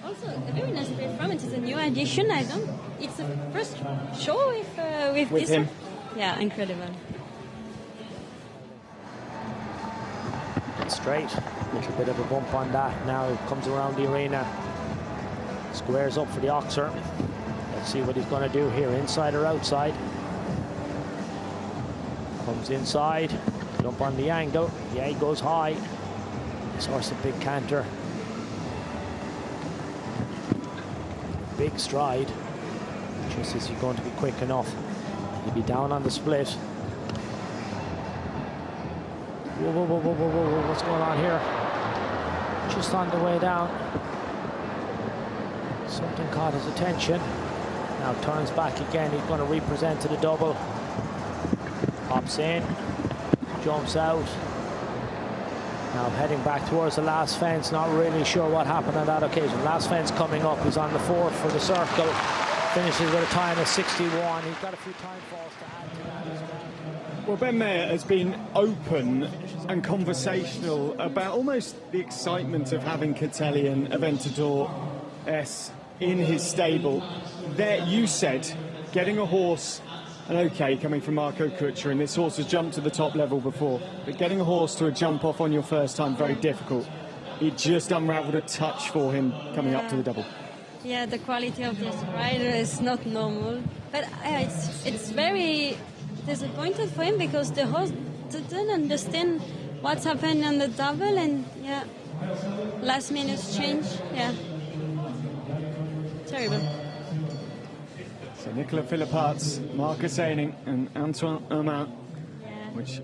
Speaker 5: Also, a very nice performance. It's a new addition. It's the first show with this
Speaker 1: him.
Speaker 5: One. Yeah, incredible.
Speaker 6: Straight, a little bit of a bump on that. Now it comes around the arena, squares up for the oxer. Let's see what he's going to do here, inside or outside. Comes inside, jump on the angle. Yeah, he goes high. This horse a big canter, big stride. Just is he going to be quick enough? He'll be down on the split. Whoa, whoa, whoa, whoa, whoa, whoa, what's going on here? Just on the way down. Something caught his attention. Now turns back again. He's going to represent to the double. Hops in. Jumps out. Now heading back towards the last fence. Not really sure what happened on that occasion. Last fence coming up. He's on the 4th for the circle. Finishes with a time of 61. He's got a few time falls to add to that as well.
Speaker 1: Well, Ben Mayer has been open and conversational about almost the excitement of having Catelli and Aventador S in his stable. There, you said, getting a horse, and okay, coming from Marco Kutscher, and this horse has jumped to the top level before, but getting a horse to a jump off on your first time, very difficult. It just unravelled a touch for him coming up to the double.
Speaker 5: Yeah, the quality of this rider is not normal, but it's very disappointed for him because the horse didn't understand what's happened on the double, and yeah, last minute change, yeah, terrible.
Speaker 1: So Nicolas Philipparts, Marcus Eining and Antoine Herman, which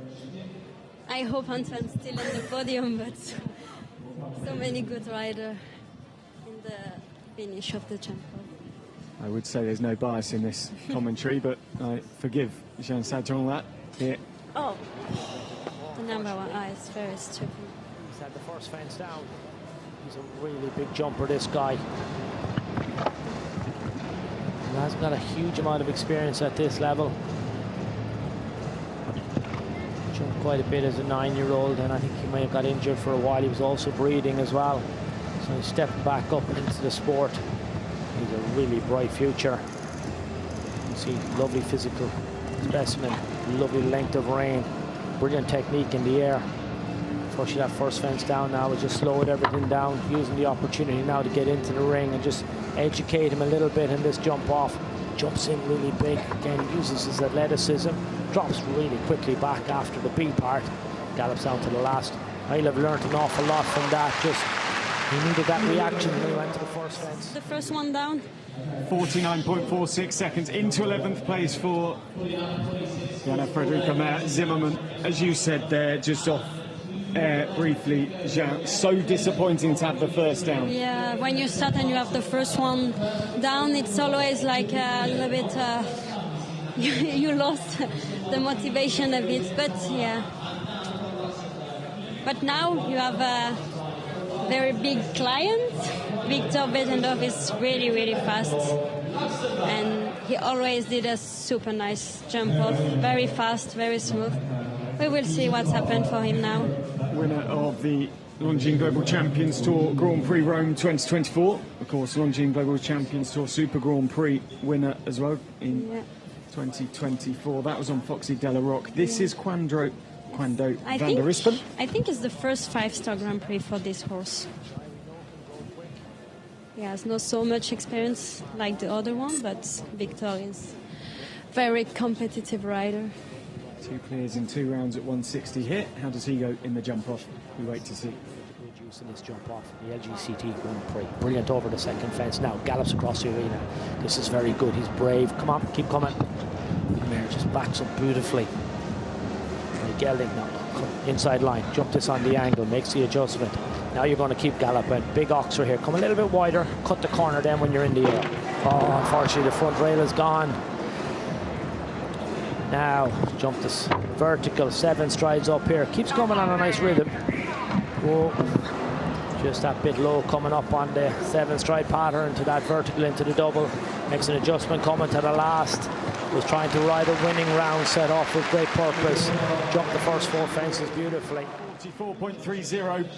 Speaker 5: I hope Antoine's still on the podium, but so many good riders in the finish of the champion.
Speaker 1: I would say there's no bias in this commentary, but I forgive Jean Sadron that here.
Speaker 5: Oh, the number 1 eye is very stupid.
Speaker 6: He's had the first fence down. He's a really big jumper, this guy. He hasn't got a huge amount of experience at this level. Jumped quite a bit as a 9-year-old, and I think he may have got injured for a while. He was also breeding as well. So he's stepping back up into the sport. He's a really bright future. You see, lovely physical specimen, lovely length of rein, brilliant technique in the air. Pushing that first fence down now, we just slowed everything down, using the opportunity now to get into the ring and just educate him a little bit in this jump off. Jumps in really big, again uses his athleticism, drops really quickly back after the B part, gallops down to the last. I'll have learned an awful lot from that. Just he needed that reaction when he went to the first fence.
Speaker 5: The first one down.
Speaker 1: 49.46 seconds into 11th place for Jana Frederica Zimmerman. As you said there, just off air briefly, Jean, so disappointing to have the first down.
Speaker 5: Yeah, when you start and you have the first one down, it's always like a little bit, you lost the motivation a bit, but yeah. But now you have a very big client. Victor Bettendorf is really, really fast. And he always did a super nice jump off. Very fast, very smooth. We will see what's happened for him now.
Speaker 1: Winner of the Longines Global Champions Tour Grand Prix Rome 2024. Of course, Longines Global Champions Tour Super Grand Prix winner as well in 2024. That was on Foxy Della Rock. This is Quando van der Rispen.
Speaker 5: I think it's the first 5-star Grand Prix for this horse. He has not so much experience like the other one, but Victor is very competitive rider.
Speaker 1: 2 clears in 2 rounds at 160 here. How does he go in the jump off? We wait to see.
Speaker 6: Good use in this jump off the LGCT Grand Prix. Brilliant over the second fence. Now gallops across the arena. This is very good. He's brave. Come on, keep coming. And there, just backs up beautifully. Gelding now, inside line, jump this on the angle, makes the adjustment. Now you're going to keep galloping. Big Oxer here, come a little bit wider, cut the corner then when you're in the air. Oh, unfortunately the front rail is gone. Now, jump this vertical, 7 strides up here, keeps coming on a nice rhythm. Whoa, just that bit low coming up on the 7-stride pattern to that vertical into the double. Makes an adjustment coming to the last. Was trying to ride a winning round, set off with great purpose. Jumped the first 4 fences beautifully.
Speaker 1: 44.30.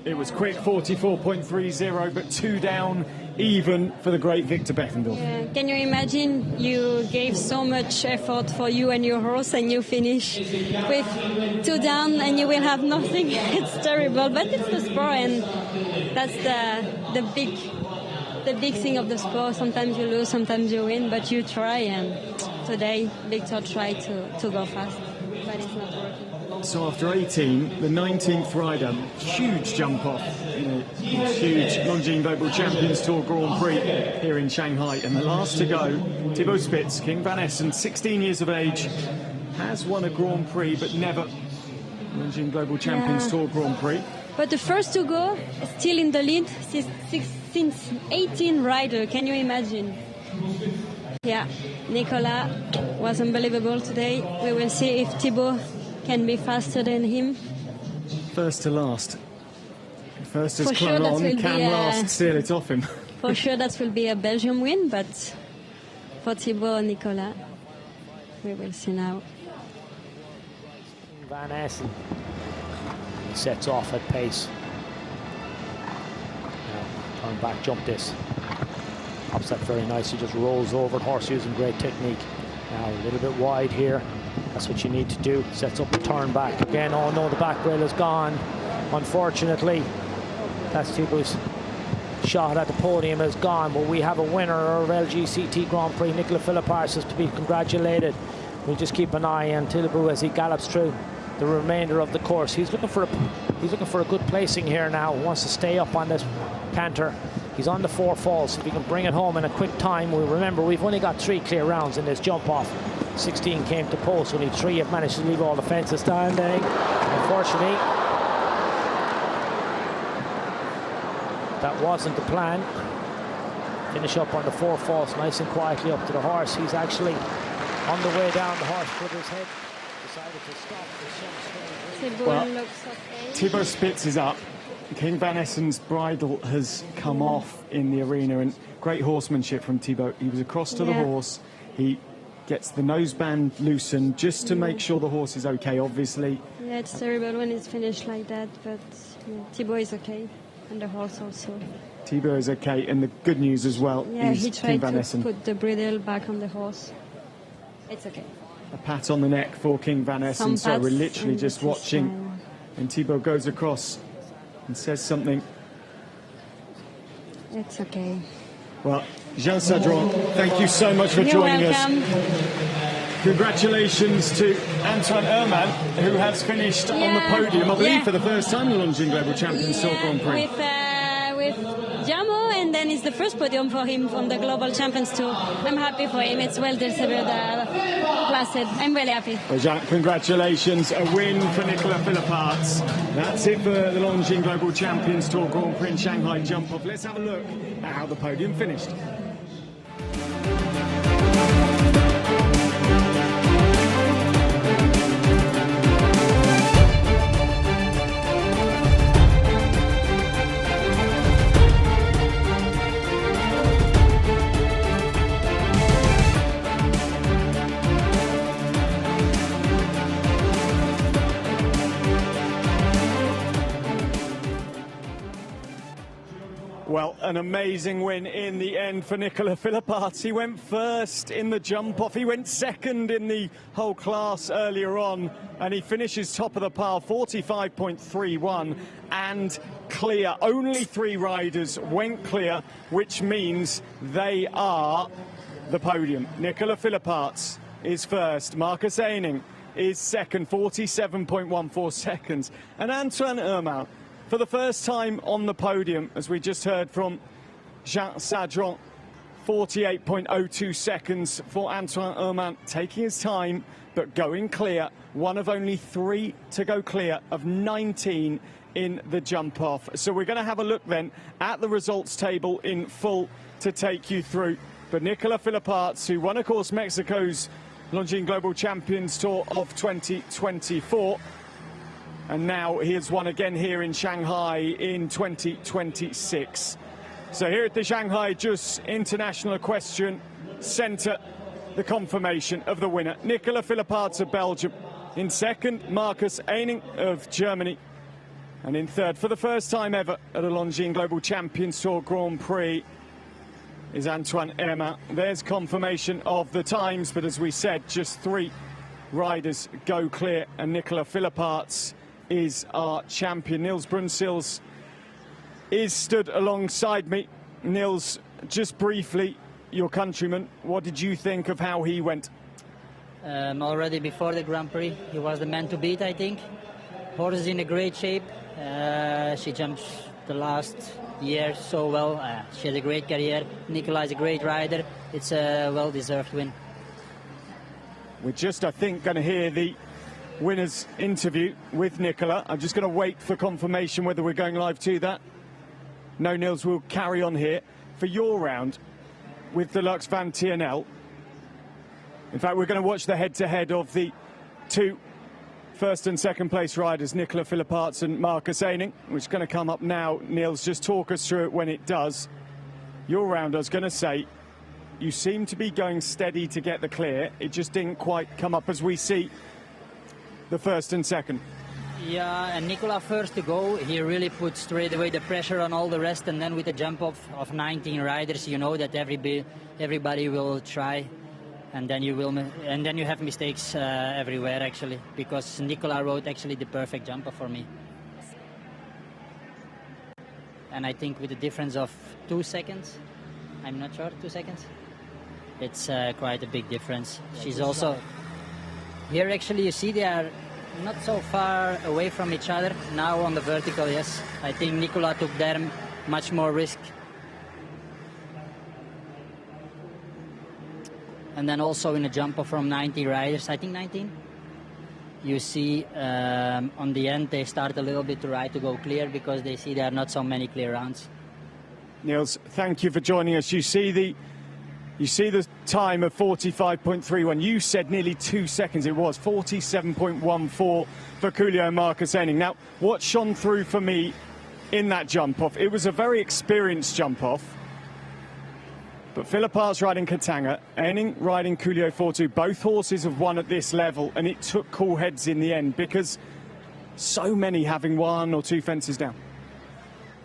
Speaker 1: It was quick, 44.30, but 2 down, even for the great Victor Bettendorf.
Speaker 5: Yeah. Can you imagine you gave so much effort for you and your horse and you finish with 2 down and you will have nothing? It's terrible, but it's the sport and that's the big thing of the sport. Sometimes you lose, sometimes you win, but you try, and today Victor tried to go fast, but it's not working.
Speaker 1: So after 18, the 19th rider, huge jump off in a huge Longines Global Champions Tour Grand Prix here in Shanghai. And the last to go, Thibaut Spitz, King Van Essen, 16 years of age, has won a Grand Prix, but never Longines Global Champions Tour Grand Prix.
Speaker 5: But the first to go is still in the lead since 18 rider. Can you imagine? Yeah, Nicolas was unbelievable today. We will see if Thibaut can be faster than him.
Speaker 1: First to last. First as
Speaker 5: For sure
Speaker 1: clung on, can last steal it off him.
Speaker 5: For sure that will be a Belgium win, but for Thibaut and Nicolas, we will see now.
Speaker 6: Van Essen. He sets off at pace. Now, turn back, jump this. Hops that very nicely, just rolls over the horse using great technique. Now a little bit wide here. That's what you need to do. Sets up the turn back again. Oh no, the back rail is gone. Unfortunately, that's Thibaut's shot at the podium is gone. But we have a winner of LGCT Grand Prix. Nicolas Philippars is to be congratulated. We'll just keep an eye on Thibaut as he gallops through the remainder of the course. He's looking for a good placing here now. He wants to stay up on this canter. He's on the 4 falls. If he can bring it home in a quick time, we remember we've only got 3 clear rounds in this jump off. 16 came to post. Only 3 have managed to leave all the fences standing. Unfortunately, that wasn't the plan. Finish up on the 4 falls, nice and quietly up to the horse. He's actually on the way down. The horse put his head, decided to stop for some strange reason.
Speaker 5: Looks okay.
Speaker 1: Thibaut Spitz is up. King Van Essen's bridle has come off in the arena, and great horsemanship from Thibaut. He was across to the horse. He gets the noseband loosened just to make sure the horse is okay, obviously.
Speaker 5: Yeah, it's terrible when it's finished like that, but Thibaut is okay, and the horse also.
Speaker 1: Thibaut is okay, and the good news as well
Speaker 5: Yeah,
Speaker 1: is
Speaker 5: he
Speaker 1: Kim
Speaker 5: tried
Speaker 1: Van
Speaker 5: to
Speaker 1: Essen.
Speaker 5: put the bridle back on the horse. It's okay.
Speaker 1: A pat on the neck for King Van Essen,
Speaker 5: Some
Speaker 1: so we're
Speaker 5: pats,
Speaker 1: literally
Speaker 5: and
Speaker 1: just
Speaker 5: this is
Speaker 1: watching,
Speaker 5: fine.
Speaker 1: and Thibaut goes across and says something.
Speaker 5: It's okay.
Speaker 1: Well, Jean Sadron, thank you so much for
Speaker 5: You're
Speaker 1: joining
Speaker 5: welcome.
Speaker 1: us. Congratulations to Antoine Herman, who has finished on the podium, I believe, for the first time in the Longines Global Champions Tour Grand Prix.
Speaker 5: With Jamo, and then it's the first podium for him on the Global Champions Tour. I'm happy for him. It's well deserved placed. I'm really happy.
Speaker 1: Well, Jean, congratulations. A win for Nicolas Philipparts. That's it for the Longines Global Champions Tour Grand Prix in Shanghai jump off. Let's have a look at how the podium finished. Well, an amazing win in the end for Nicolas Philipparts. He went first in the jump-off. He went second in the whole class earlier on, and he finishes top of the pile, 45.31, and clear. Only 3 riders went clear, which means they are the podium. Nicolas Philipparts is first. Marcus Eining is second, 47.14 seconds. And Antoine Herman, for the first time on the podium, as we just heard from Jean Sadron, 48.02 seconds for Antoine Herman, taking his time but going clear. One of only 3 to go clear of 19 in the jump off. So we're going to have a look then at the results table in full to take you through. But Nicolas Philipparts, who won, of course, Mexico's Longines Global Champions Tour of 2024, and now he has won again here in Shanghai in 2026. So here at the Shanghai Just International Equestrian Centre, the confirmation of the winner. Nicolas Philipparts of Belgium. In second, Marcus Eining of Germany. And in third, for the first time ever at a Longines Global Champions Tour Grand Prix, is Antoine Herman. There's confirmation of the times, but as we said, just 3 riders go clear, and Nicolas Philipparts is our champion. Niels Brunsils is stood alongside me. Niels, just briefly, your countryman, what did you think of how he went?
Speaker 7: Already before the Grand Prix, he was the man to beat, I think. Horse is in a great shape. She jumped the last year so well. She had a great career. Nicolas is a great rider. It's a well-deserved win.
Speaker 1: We're just, I think, going to hear the winner's interview with Nicolas. I'm just going to wait for confirmation whether we're going live to that. No, Niels, we'll carry on here for your round with Deluxe Van TNL. In fact, we're going to watch the head-to-head of the 2 first and second place riders, Nicolas Philipparts and Marcus Eining, which is going to come up now. Niels, just talk us through it when it does. Your round, I was going to say, you seem to be going steady to get the clear. It just didn't quite come up as we see the first and second.
Speaker 7: Yeah, and Nicolas first to go, he really put straight away the pressure on all the rest, and then with the jump off of 19 riders, you know that everybody will try, and then you have mistakes everywhere actually, because Nicolas rode actually the perfect jump off for me. And I think with the difference of 2 seconds, I'm not sure, 2 seconds, it's quite a big difference. She's also here actually, you see they are not so far away from each other. Now on the vertical, yes. I think Nicolas took there much more risk. And then also in a jump off from 90 riders, I think 19, you see on the end they start a little bit to ride to go clear because they see there are not so many clear rounds.
Speaker 1: Niels, thank you for joining us. You see the time of 45.31. You said nearly 2 seconds. It was 47.14 for Coolio and Marcus Eining. Now, what shone through for me in that jump off, it was a very experienced jump off. But Philipparts riding Katanga, Eining riding Coolio 4-2. Both horses have won at this level, and it took cool heads in the end because so many having 1 or 2 fences down.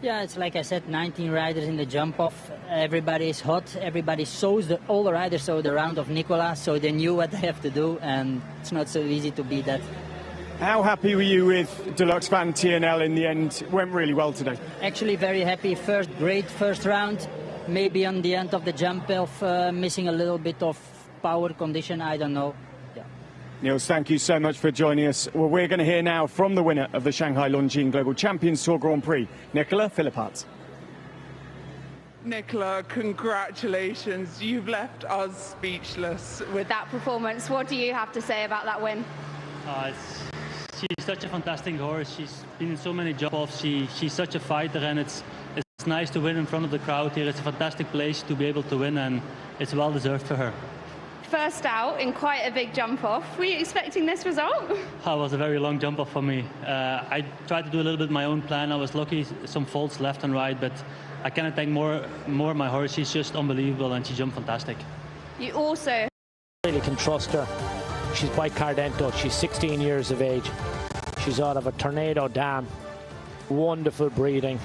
Speaker 7: Yeah, it's like I said, 19 riders in the jump-off. Everybody is hot. Everybody all the riders saw the round of Nicola, so they knew what they have to do, and it's not so easy to beat that.
Speaker 1: How happy were you with Deluxe Van TNL in the end? It went really well today.
Speaker 7: Actually, very happy. Great first round. Maybe on the end of the jump-off, missing a little bit of power condition, I don't know.
Speaker 1: Niels, thank you so much for joining us. Well, we're going to hear now from the winner of the Shanghai Longines Global Champions Tour Grand Prix, Nicola Philippart.
Speaker 8: Nicola, congratulations. You've left us speechless.
Speaker 9: With that performance, what do you have to say about that win?
Speaker 2: She's such a fantastic horse. She's been in so many jump-offs. She's such a fighter, and it's nice to win in front of the crowd here. It's a fantastic place to be able to win, and it's well deserved for her.
Speaker 9: First out in quite a big jump-off. Were you expecting this result?
Speaker 2: It was a very long jump-off for me. I tried to do a little bit my own plan. I was lucky, some faults left and right, but I cannot thank more my horse. She's just unbelievable, and she jumped fantastic.
Speaker 9: You also
Speaker 6: really can trust her. She's by Cardento. She's 16 years of age. She's out of a Tornado Dam. Wonderful breeding.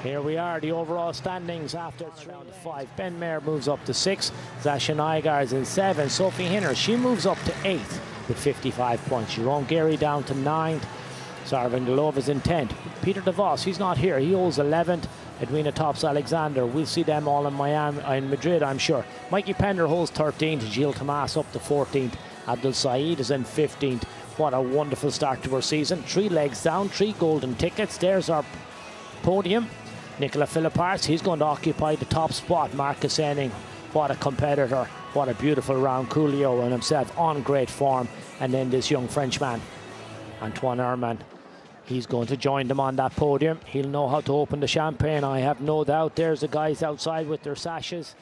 Speaker 6: Here we are, the overall standings after round of 5. Ben Mayer moves up to 6. Zasha Nygaard's in 7. Sophie Hinner, she moves up to 8 with 55 points. Jerome Gary down to 9th. Sarvan Galova's in 10th. Peter DeVos, he's not here. He holds 11th. Edwina Tops Alexander, we'll see them all in Madrid, I'm sure. Mikey Pender holds 13th. Gilles Tomas up to 14th. Abdul Saeed is in 15th. What a wonderful start to our season. 3 legs down, 3 golden tickets. There's our podium. Nicola Philippart, he's going to occupy the top spot. Marcus Enning, what a competitor. What a beautiful round. Coolio and himself on great form. And then this young Frenchman, Antoine Herman. He's going to join them on that podium. He'll know how to open the champagne, I have no doubt. There's the guys outside with their sashes.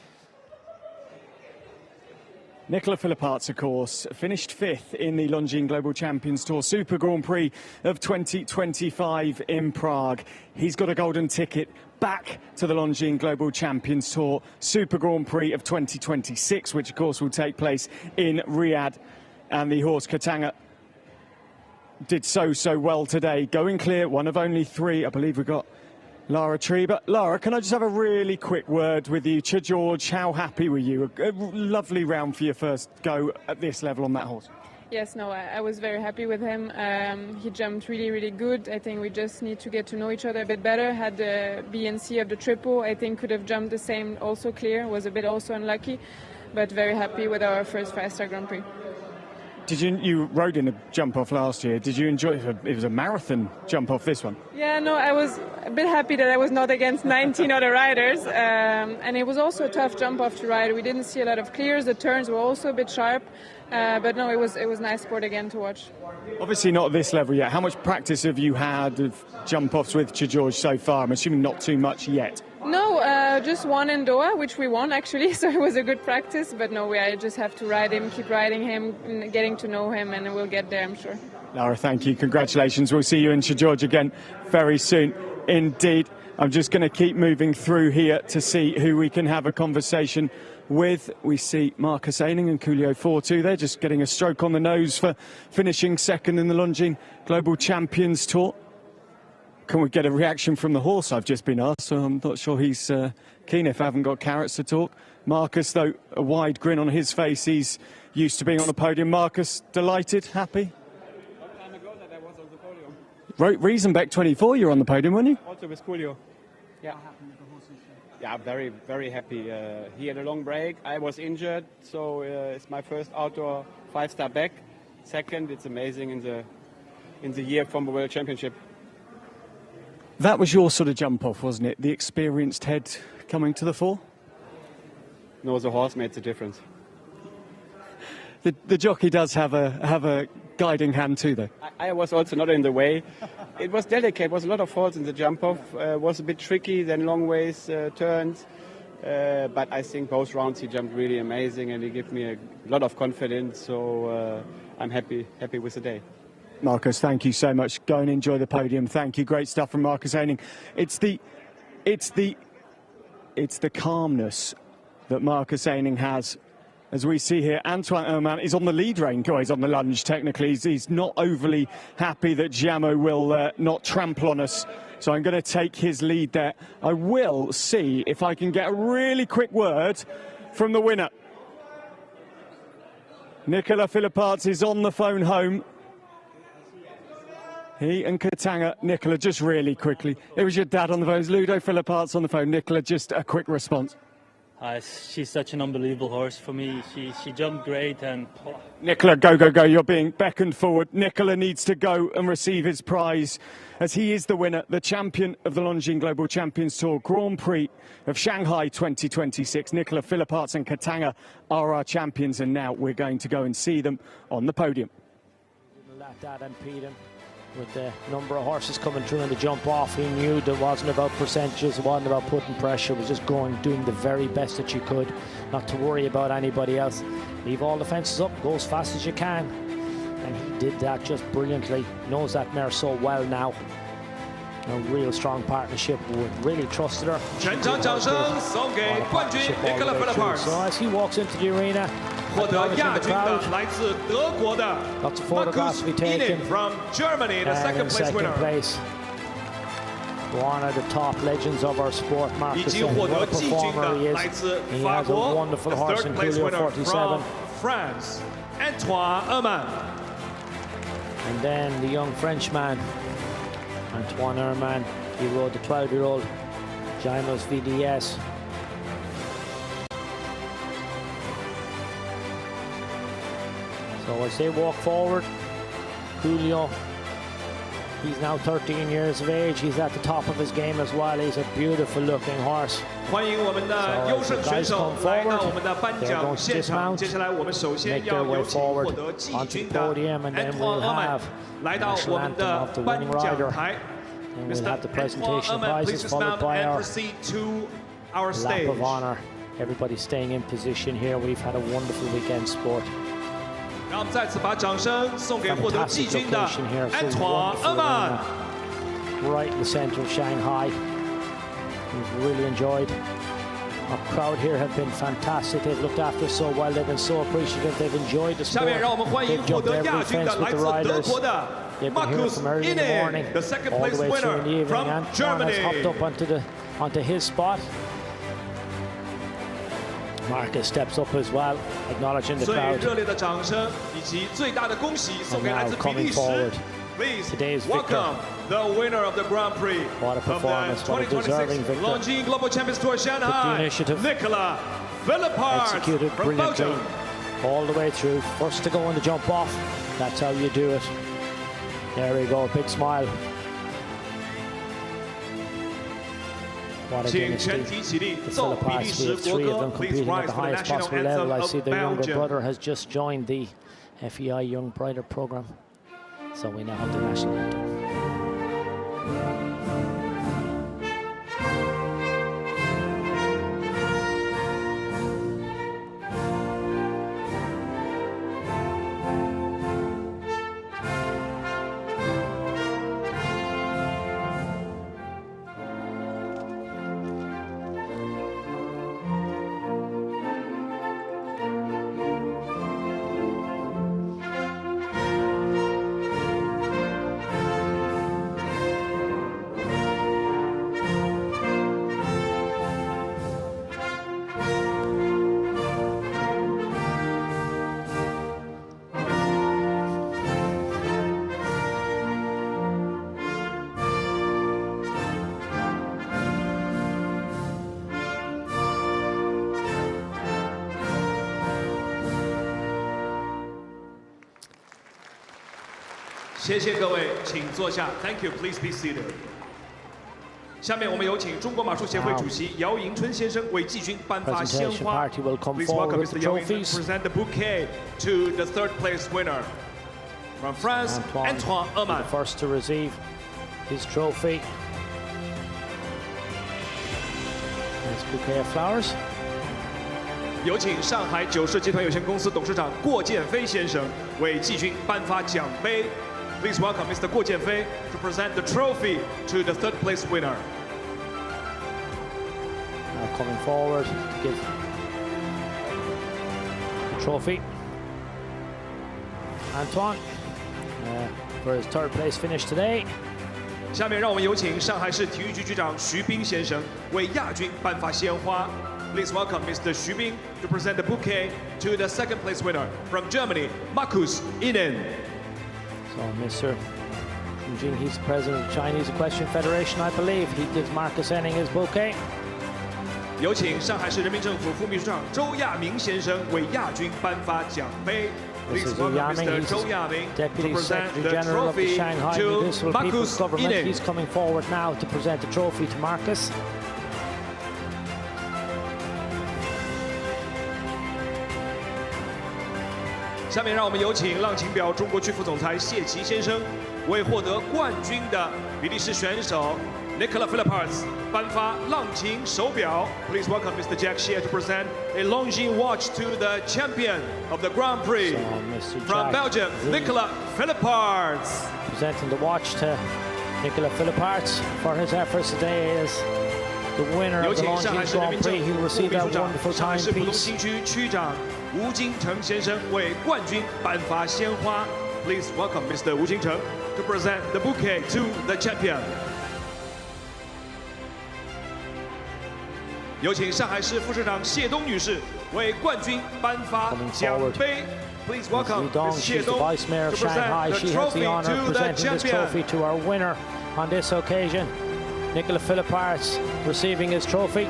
Speaker 1: Nicola Philippart, of course, finished 5th in the Longines Global Champions Tour Super Grand Prix of 2025 in Prague. He's got a golden ticket back to the Longines Global Champions Tour Super Grand Prix of 2026, which of course will take place in Riyadh. And the horse Katanga did so well today, going clear, one of only 3. I believe we've got Lara Treba. Lara, can I just have a really quick word with you? Ch George, how happy were you? A lovely round for your first go at this level on that horse.
Speaker 10: Yes, no, I was very happy with him. He jumped really good. I think we just need to get to know each other a bit better. Had the B and C of the triple, I think could have jumped the same, also clear. Was a bit also unlucky, but very happy with our first 5-star Grand Prix.
Speaker 1: Did you rode in a jump off last year? Did you enjoy it? It was a marathon jump off, this one.
Speaker 10: Yeah, no, I was a bit happy that I was not against 19 other riders, and it was also a tough jump off to ride. We didn't see a lot of clears. The turns were also a bit sharp, but no, it was nice sport again to watch.
Speaker 1: Obviously not at this level yet. How much practice have you had of jump offs with Ch George so far? I'm assuming not too much yet.
Speaker 10: No, just one in Doha, which we won actually, so it was a good practice. But no, I just have to ride him, keep riding him, getting to know him, and we'll get there, I'm sure.
Speaker 1: Lara, thank you. Congratulations. We'll see you in Ch George again very soon indeed. I'm just going to keep moving through here to see who we can have a conversation with. We see Marcus Eining and Coolio 4-2. They're just getting a stroke on the nose for finishing second in the Longines Global Champions Tour. Can we get a reaction from the horse? I've just been asked, so I'm not sure he's keen if I haven't got carrots to talk. Marcus, though, a wide grin on his face. He's used to being on the podium. Marcus, delighted, happy?
Speaker 11: Long time ago that I was on the podium.
Speaker 1: Riesenbeck 24, you're on the podium, weren't you?
Speaker 11: Also with Coolio. Yeah. Yeah, very, very happy. He had a long break. I was injured, so it's my first outdoor 5-star back. Second, it's amazing in the year from the World Championship.
Speaker 1: That was your sort of jump off, wasn't it? The experienced head coming to the fore?
Speaker 11: No, the horse made the difference.
Speaker 1: The jockey does have a guiding hand too, though.
Speaker 11: I was also not in the way. It was delicate. It was a lot of faults in the jump off. Was a bit tricky, then long ways, turns. But I think both rounds he jumped really amazing, and he gave me a lot of confidence. So I'm happy with the day.
Speaker 1: Marcus, thank you so much. Go and enjoy the podium. Thank you. Great stuff from Marcus Eining. It's the calmness that Marcus Eining has As we see here, Antoine Herman is on the lead rein. He's on the lunge, technically. He's not overly happy that Giamo will not trample on us. So I'm going to take his lead there. I will see if I can get a really quick word from the winner. Nicola Philipparts is on the phone home. He and Katanga. Nicola, just really quickly. It was your dad on the phone. It's Ludo Philipparts on the phone. Nicola, just a quick response.
Speaker 2: She's such an unbelievable horse for me. She jumped great and...
Speaker 1: Nicola, go, go, go. You're being beckoned forward. Nicola needs to go and receive his prize as he is the winner, the champion of the Longines Global Champions Tour Grand Prix of Shanghai 2026. Nicola Philipparts and Katanga are our champions, and now we're going to go and see them on the podium.
Speaker 6: Let that impede him. With the number of horses coming through in the jump off, he knew that it wasn't about percentages, it wasn't about putting pressure, it was just going, doing the very best that you could, not to worry about anybody else. Leave all the fences up, go as fast as you can. And he did that just brilliantly, knows that mare so well now. A real strong partnership, really trusted her.
Speaker 12: 全场掌声送给冠军 Nicola Philipparts.
Speaker 6: So as he walks into the arena,
Speaker 12: 获得亚军的来自德国的
Speaker 6: lots of photographs to be taken.
Speaker 12: from Germany, the second place winner.
Speaker 6: One of the top legends of our sport, Marcus. What a performer he is. He has a wonderful horse in Julio 47.
Speaker 12: France, Antoine Herman.
Speaker 6: And then the young Frenchman, Antoine Herman. He rode the 12-year-old Giamos VDS. So as they walk forward, Julio, he's now 13 years of age. He's at the top of his game as well. He's a beautiful looking horse.
Speaker 12: 欢迎我们的优胜选手来到我们的颁奖现场。接下来我们首先要有请获得季军的 Antoine Herman 来到我们的颁奖台。Mr. Antoine Herman, please dismount and proceed to our stage.
Speaker 6: Lap of honor. Everybody staying in position here. We've had a wonderful weekend sport.
Speaker 12: 让我们再次把掌声送给获得季军的 Antoine Herman.
Speaker 6: Right in the center of Shanghai. We've really enjoyed. Our crowd here have been fantastic. They've looked after us so well. They've been so appreciative. They've enjoyed the sport.
Speaker 12: 下面让我们欢迎获得亚军的来自德国的 Marcus Inen, the second place winner from Germany.
Speaker 6: Has hopped up onto his spot. Marcus steps up as well, acknowledging the crowd.
Speaker 12: 最热烈的掌声以及最大的恭喜送给来自比利时。Please welcome the winner of the Grand Prix of the 2026 Longines Global Champions Tour Shanghai, Nicola Philipparts
Speaker 6: executed
Speaker 12: from
Speaker 6: brilliantly
Speaker 12: Belgium.
Speaker 6: all the way through. First to go on the jump off. That's how you do it. There we go, big smile. What a dynasty. The Philipparts, we have 3 of them competing at the highest possible level. I see the younger brother has just joined the FEI Young Rider program. So we now have the national anthem.
Speaker 12: 谢谢各位，请坐下。Thank you. Please be seated. 下面我们有请中国马术协会主席姚迎春先生为季军颁发鲜花。Please welcome Mr. Yao Yingchun to present the bouquet to the third place winner from France, Antoine Herman.
Speaker 6: First to receive his trophy. This bouquet of flowers.
Speaker 12: 有请上海九世集团有限公司董事长郭建飞先生为季军颁发奖杯。Please welcome Mr. Guo Jianfei to present the trophy to the third place winner.
Speaker 6: Now coming forward to give trophy. Antoine for his third place finish today.
Speaker 12: 下面让我们有请上海市体育局局长徐斌先生为亚军颁发鲜花。Please welcome Mr. Xu Bing to present the bouquet to the second place winner from Germany, Markus Inen.
Speaker 6: So Mr. Jing, he's the president of the Chinese Equestrian Federation, I believe. He gives Markus Inen his bouquet.
Speaker 12: 有请上海市人民政府副秘书长周亚明先生为亚军颁发奖杯。
Speaker 6: This
Speaker 12: Please
Speaker 6: is
Speaker 12: welcome
Speaker 6: Yaming,
Speaker 12: Mr.
Speaker 6: he's
Speaker 12: Zhou Yaming to
Speaker 6: Deputy
Speaker 12: present
Speaker 6: Secretary
Speaker 12: the
Speaker 6: General of the
Speaker 12: trophy
Speaker 6: Shanghai
Speaker 12: to
Speaker 6: Municipal People's
Speaker 12: Markus
Speaker 6: Government.
Speaker 12: Inen.
Speaker 6: He's coming forward now to present the trophy to Markus.
Speaker 12: 下面让我们有请浪琴表中国区副总裁谢奇先生为获得冠军的比利时选手 Nicola Philipparts 颁发浪琴手表。Please welcome Mr. Jack Shear to present a Longines watch to the champion of the Grand Prix from Belgium, Nicola Philipparts.
Speaker 6: Presenting the watch to Nicola Philipparts for his efforts today is the winner of the Longines Grand Prix. He will receive that wonderful timepiece.
Speaker 12: 区长吴金城先生为冠军颁发鲜花。Please welcome Mr. Wu Jingcheng to present the bouquet to the champion. 有请上海市副市长谢东女士为冠军颁发奖杯。Please welcome Ms.
Speaker 6: She's the Vice Mayor of Shanghai. She has the honor of presenting this trophy to our winner on this occasion, Nicola Philipparts, receiving his trophy.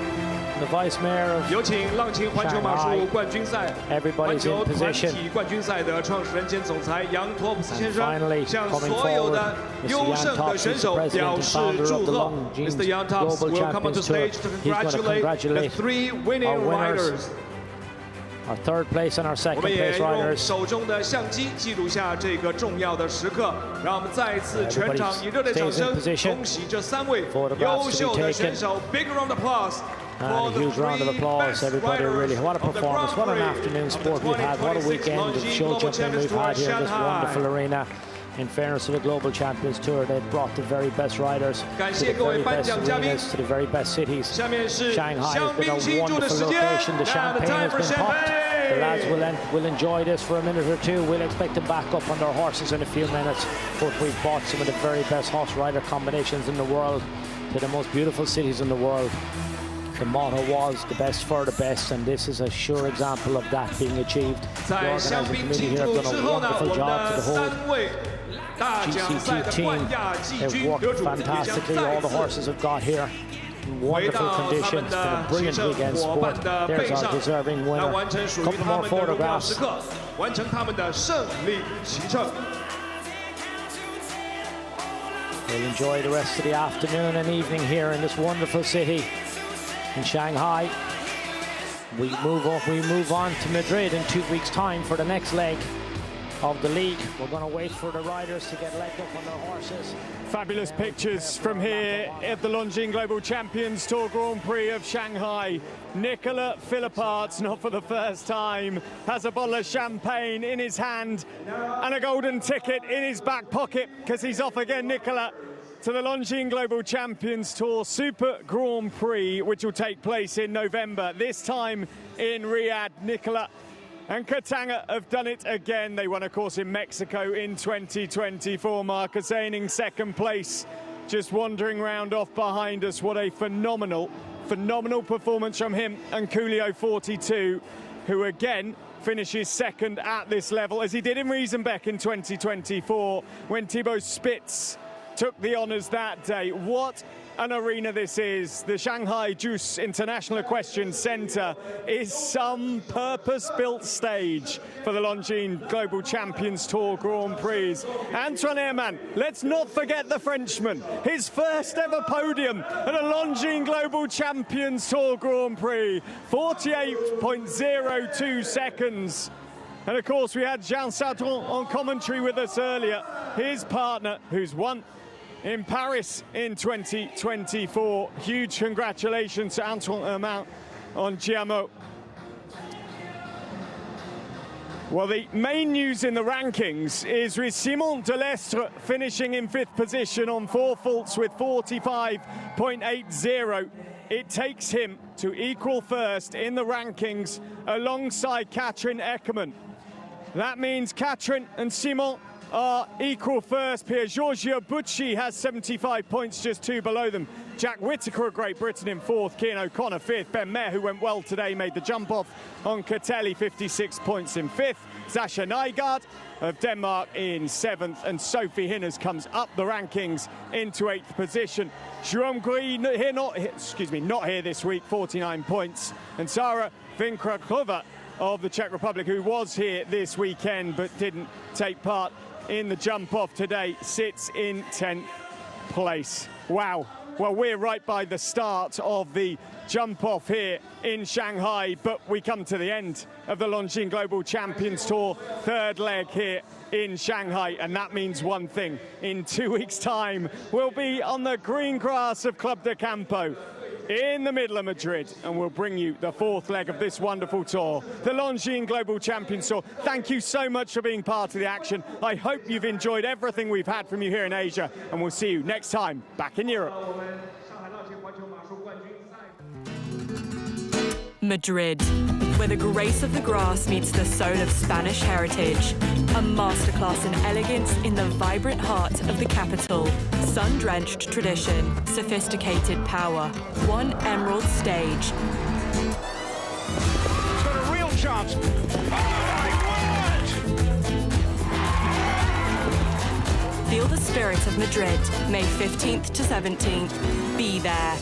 Speaker 6: The Vice Mayor of
Speaker 12: 有请浪琴环球马术冠军赛
Speaker 6: Everybody's in
Speaker 12: 环球团
Speaker 6: position.
Speaker 12: 体冠军赛的创始人兼总裁杨托普斯先生
Speaker 6: Finally
Speaker 12: 向
Speaker 6: coming
Speaker 12: 所有
Speaker 6: forward,
Speaker 12: 的
Speaker 6: Mr.
Speaker 12: 优
Speaker 6: Jan
Speaker 12: 胜的
Speaker 6: Tops,
Speaker 12: 选
Speaker 6: who's
Speaker 12: 手
Speaker 6: the president
Speaker 12: 表
Speaker 6: and
Speaker 12: 示
Speaker 6: founder
Speaker 12: 祝
Speaker 6: of the
Speaker 12: 贺。
Speaker 6: Longines
Speaker 12: Mr. Jan Tops
Speaker 6: Global
Speaker 12: will come onto
Speaker 6: Champions Tour.
Speaker 12: stage to
Speaker 6: He's going to
Speaker 12: congratulate the three winning
Speaker 6: our winners,
Speaker 12: riders.
Speaker 6: our third place and our
Speaker 12: 我
Speaker 6: second
Speaker 12: 们也
Speaker 6: place
Speaker 12: 用
Speaker 6: riders.
Speaker 12: 手中的相机记录下这个重要的时刻，让我们再一次全场以热烈掌声恭喜这3位优秀的选手。Big round of applause.
Speaker 6: And a huge round of applause, everybody. Really, what a performance, what an afternoon sport we've had, what a weekend of show jumping we've had here in this wonderful arena. In fairness to the Global Champions Tour, they brought the very best riders to the very best arenas, to the very best cities. Shanghai has been a wonderful location. The champagne has been popped. The lads will enjoy this for a minute or two. We'll expect them back up on their horses in a few minutes. But we've bought some of the very best horse rider combinations in the world to the most beautiful cities in the world. The motto was the best for the best, and this is a sure example of that being achieved. The organising committee here have done a wonderful job to the whole GCT team. They've worked fantastically. All the horses have got here in wonderful condition. It's been a brilliant weekend sport. There's our deserving winner. A couple more photographs. We'll enjoy the rest of the afternoon and evening here in this wonderful city in Shanghai. We move on to Madrid in 2 weeks' time for the next leg of the league. We're going to wait for the riders to get legged up on their horses.
Speaker 1: Fabulous pictures from here at the Longines Global Champions Tour Grand Prix of Shanghai. Nicola Philipparts, not for the first time, has a bottle of champagne in his hand and a golden ticket in his back pocket because he's off again, Nicola, to the Longines Global Champions Tour Super Grand Prix, which will take place in November, this time in Riyadh. Nicola and Katanga have done it again. They won, of course, in Mexico in 2024. Markus Inen second place, just wandering round off behind us. What a phenomenal performance from him and Coolio 42, who again finishes second at this level, as he did in Riesenbeck in 2024 when Thibaut Spitz took the honours that day. What an arena this is. The Shanghai Juice International Equestrian Centre is some purpose-built stage for the Longines Global Champions Tour Grand Prix. Antoine Herman, let's not forget the Frenchman. His first ever podium at a Longines Global Champions Tour Grand Prix. 48.02 seconds. And of course we had Jean Sautron on commentary with us earlier. His partner, who's won in Paris in 2024. Huge congratulations to Antoine Herman on GMO. Well, the main news in the rankings is with Simon Delestre finishing in 5th position on 4 faults with 45.80. it takes him to equal first in the rankings alongside Katrin Eckermann. That means Katrin and Simon are equal first. Piergiorgio Bucci has 75 points, just 2 below them. Jack Whittaker of Great Britain in 4th, Cian O'Connor 5th. Ben Maher, who went well today, made the jump off on Catelli, 56 points in 5th. Sasha Nygaard of Denmark in 7th, and Sophie Hinners comes up the rankings into 8th position. Jerome Gris not here this week, 49 points. And Sarah Vinkra-Kluver of the Czech Republic, who was here this weekend but didn't take part in the jump off today, sits in 10th place. Wow. Well, we're right by the start of the jump off here in Shanghai, but we come to the end of the Longines Global Champions Tour, 3rd leg here in Shanghai, and that means one thing. In 2 weeks' time, we'll be on the green grass of Club de Campo in the middle of Madrid, and we'll bring you the 4th leg of this wonderful tour, the Longines Global Champions Tour. Thank you so much for being part of the action. I hope you've enjoyed everything we've had from you here in Asia, and we'll see you next time back in Europe.
Speaker 13: Madrid, where the grace of the grass meets the soul of Spanish heritage. A masterclass in elegance in the vibrant heart of the capital. Sun-drenched tradition, sophisticated power, one emerald stage.
Speaker 14: He's got a real chance. Oh my word!
Speaker 13: Feel the spirit of Madrid, May 15th to 17th. Be there.